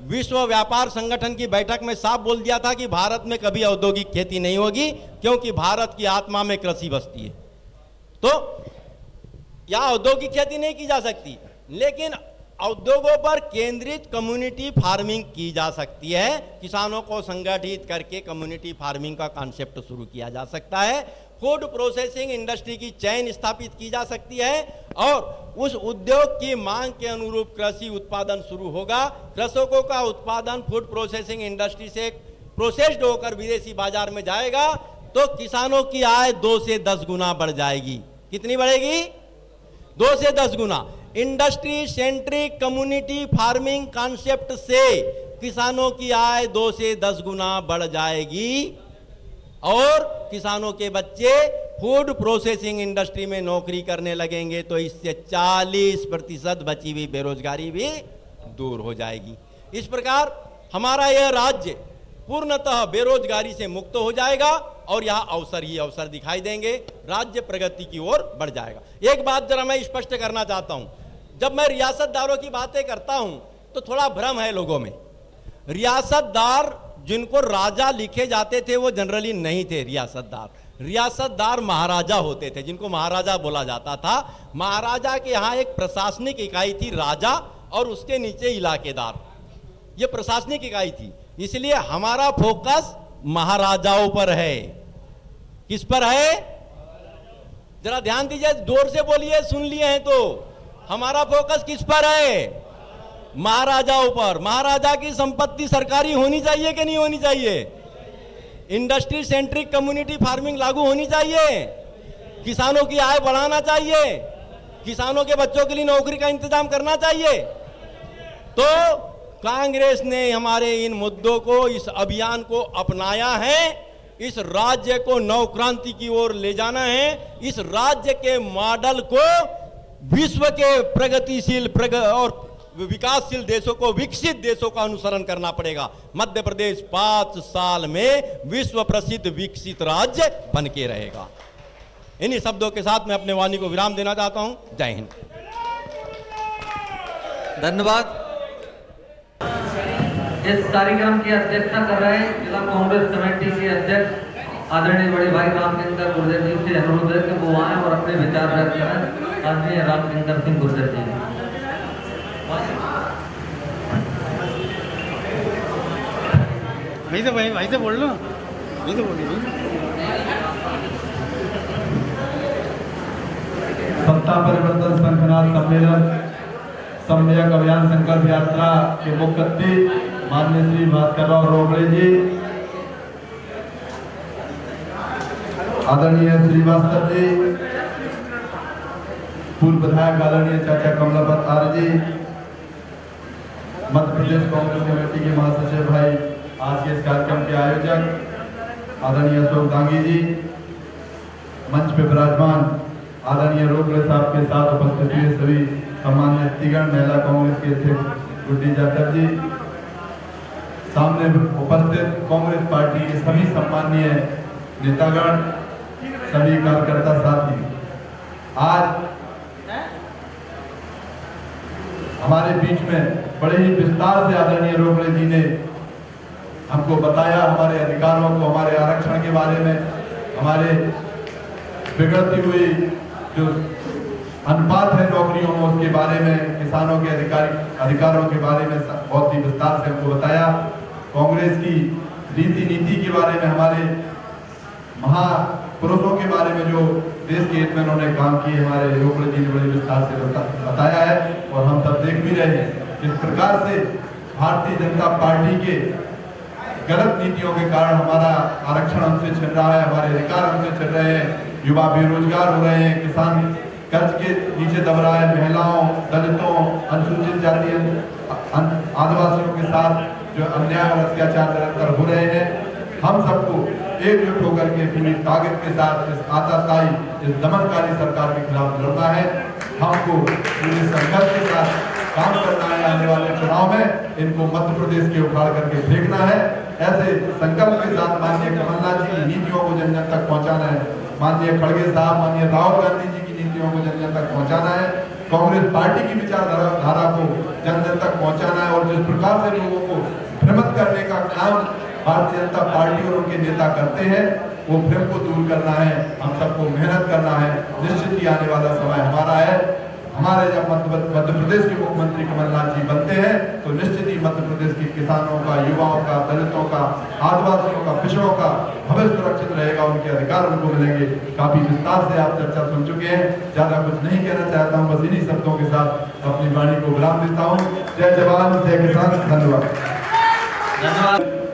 विश्व व्यापार संगठन की बैठक में साफ बोल दिया था कि भारत में कभी औद्योगिक खेती नहीं होगी, क्योंकि भारत की आत्मा में कृषि बसती है। तो यहाँ औद्योगिक खेती नहीं की जा सकती, लेकिन उद्योगों पर केंद्रित कम्युनिटी फार्मिंग की जा सकती है। किसानों को संगठित करके कम्युनिटी फार्मिंग का कॉन्सेप्ट शुरू किया जा सकता है। फूड प्रोसेसिंग इंडस्ट्री की चेन स्थापित की जा सकती है, और उस उद्योग की मांग के अनुरूप कृषि उत्पादन शुरू होगा। कृषकों का उत्पादन फूड प्रोसेसिंग इंडस्ट्री से प्रोसेस्ड होकर विदेशी बाजार में जाएगा, तो किसानों की आय 2 से 10 गुना बढ़ जाएगी। कितनी बढ़ेगी? 2 से 10 गुना। Industry centric community farming concept से किसानों की आय 2 से 10 गुना बढ़ जाएगी, और किसानों के बच्चे फूड प्रोसेसिंग इंडस्ट्री में नौकरी करने लगेंगे, तो इससे 40% बची हुई बेरोजगारी भी दूर हो जाएगी। इस प्रकार हमारा यह राज्य पूर्णतः बेरोजगारी से मुक्त हो जाएगा, और यहाँ अवसर ही अवसर दिखाई देंगे, राज्य प्रगति की ओर बढ़ जाएगा। एक बात जरा मैं स्पष्ट करना चाहता हूँ, जब मैं रियासतदारों की बातें करता हूँ तो थोड़ा भ्रम है लोगों में। रियासतदार जिनको राजा लिखे जाते थे वो जनरली नहीं थे रियासतदार। रियासतदार महाराजा होते थे, जिनको महाराजा बोला जाता था। महाराजा के यहाँ एक प्रशासनिक इकाई थी राजा, और उसके नीचे इलाकेदार, ये प्रशासनिक इकाई थी। इसलिए हमारा फोकस महाराजाओं पर है। किस पर है? जरा ध्यान दीजिए, जोर से बोलिए, सुन लिए हैं तो। हमारा फोकस किस पर है? महाराजाओं पर। महाराजा की संपत्ति सरकारी होनी चाहिए कि नहीं होनी चाहिए? इंडस्ट्री सेंट्रिक कम्युनिटी फार्मिंग लागू होनी चाहिए। किसानों की आय बढ़ाना चाहिए। किसानों के बच्चों के लिए नौकरी का इंतजाम करना चाहिए। तो कांग्रेस ने हमारे इन मुद्दों को, इस अभियान को अपनाया है। इस राज्य को नवक्रांति की ओर ले जाना है। इस राज्य के मॉडल को विश्व के प्रगतिशील और विकासशील देशों को, विकसित देशों का अनुसरण करना पड़ेगा। मध्य प्रदेश 5 साल में विश्व प्रसिद्ध विकसित राज्य बन के रहेगा। इन्हीं शब्दों के साथ मैं अपने वाणी को विराम देना चाहता हूं। जय हिंद। धन्यवाद। इस कार्यक्रम की अध्यक्षता कर रहे जिला कांग्रेस कमेटी के अध्यक्ष आदरणीय बड़े भाई रामकिंकर गुर्जर जी से अनुरोध है कि वो आए और अपने विचार व्यक्त करें। आदरणीय रामकिंकर सिंह गुर्जर जी। भाई से बोल लो, भाई से बोलिए। सत्ता परिवर्तन संघनाथ सम्मेलन सम्यक अभियान संकल्प यात्रा के मुख्य अतिथि माननीय श्री भास्कर राव रोकड़े जी, आदरणीय श्रीवास्तव जी, पूर्व विधायक आदरणीय चाचा कमलापत आर्य जी, मध्य प्रदेश कांग्रेस कमेटी के महासचिव भाई, आज के इस कार्यक्रम के आयोजक आदरणीय अशोक दांगी जी, मंच पे विराजमान आदरणीय रोकड़े साहब के साथ उपस्थित हुए सभी सम्मान्य अतिथिगण, महिला कांग्रेस के अध्यक्ष गुड्डी जाटव जी, सामने उपस्थित कांग्रेस पार्टी के सभी सम्मानीय नेतागण, सभी कार्यकर्ता साथी, आज हमारे बीच में बड़े ही विस्तार से आदरणीय रोकड़े जी ने हमको बताया हमारे अधिकारों को, हमारे आरक्षण के बारे में, हमारे बिगड़ती हुई जो अनुपात है नौकरियों में उसके बारे में, किसानों के अधिकारों के बारे में बहुत ही विस्तार से हमको बताया। कांग्रेस की रीति नीति के बारे में, हमारे महापुरुषों के बारे में जो देश के हित में उन्होंने काम किए, हमारे रोकड़े जी ने बड़े विस्तार से बताया है। और हम सब देख भी रहे हैं किस प्रकार से भारतीय जनता पार्टी के गलत नीतियों के कारण हमारा आरक्षण हमसे छिन रहा है, हमारे अधिकार हमसे छिन रहे हैं, युवा बेरोजगार हो रहे हैं, किसान कर्ज के नीचे दब रहा है, महिलाओं, दलितों, अनुसूचित जाति, आदिवासियों के साथ जो अन्याय और अत्याचार निरंतर हो रहे हैं। हम सबको एकजुट होकर के पूरी ताकत के साथ इस आताताई, इस दमनकारी सरकार के खिलाफ लड़ना है। हमको पूरे संघर्ष के साथ काम करना है। आने वाले चुनाव में इनको मध्य प्रदेश के उखाड़ करके फेंकना है। ऐसे संकल्प के साथ माननीय कमलनाथ जी की नीतियों को जन जन तक पहुंचाना है, माननीय खड़गे साहब, माननीय राहुल गांधी जी की नीतियों को जन जन तक पहुंचाना है, कांग्रेस पार्टी की विचारधारा को जन जन तक पहुंचाना है। और जिस प्रकार से लोगों को भ्रमित करने का काम भारतीय जनता पार्टी और उनके नेता करते हैं, वो भ्रम को दूर करना है। हम सबको मेहनत करना है। निश्चित ही आने वाला समय हमारा है। हमारे जब मध्य प्रदेश के मुख्यमंत्री कमलनाथ जी बनते हैं तो निश्चित ही मध्य प्रदेश के किसानों का, युवाओं का, दलितों का, आदिवासियों का, पिछड़ों का भविष्य सुरक्षित रहेगा, उनके अधिकार उनको मिलेंगे। काफी विस्तार से आप चर्चा सुन चुके हैं, ज्यादा कुछ नहीं कहना चाहता हूँ, बस इन्हीं शब्दों के साथ अपनी वाणी को विराम देता हूँ। जय जवान, जय किसान, धन्यवाद।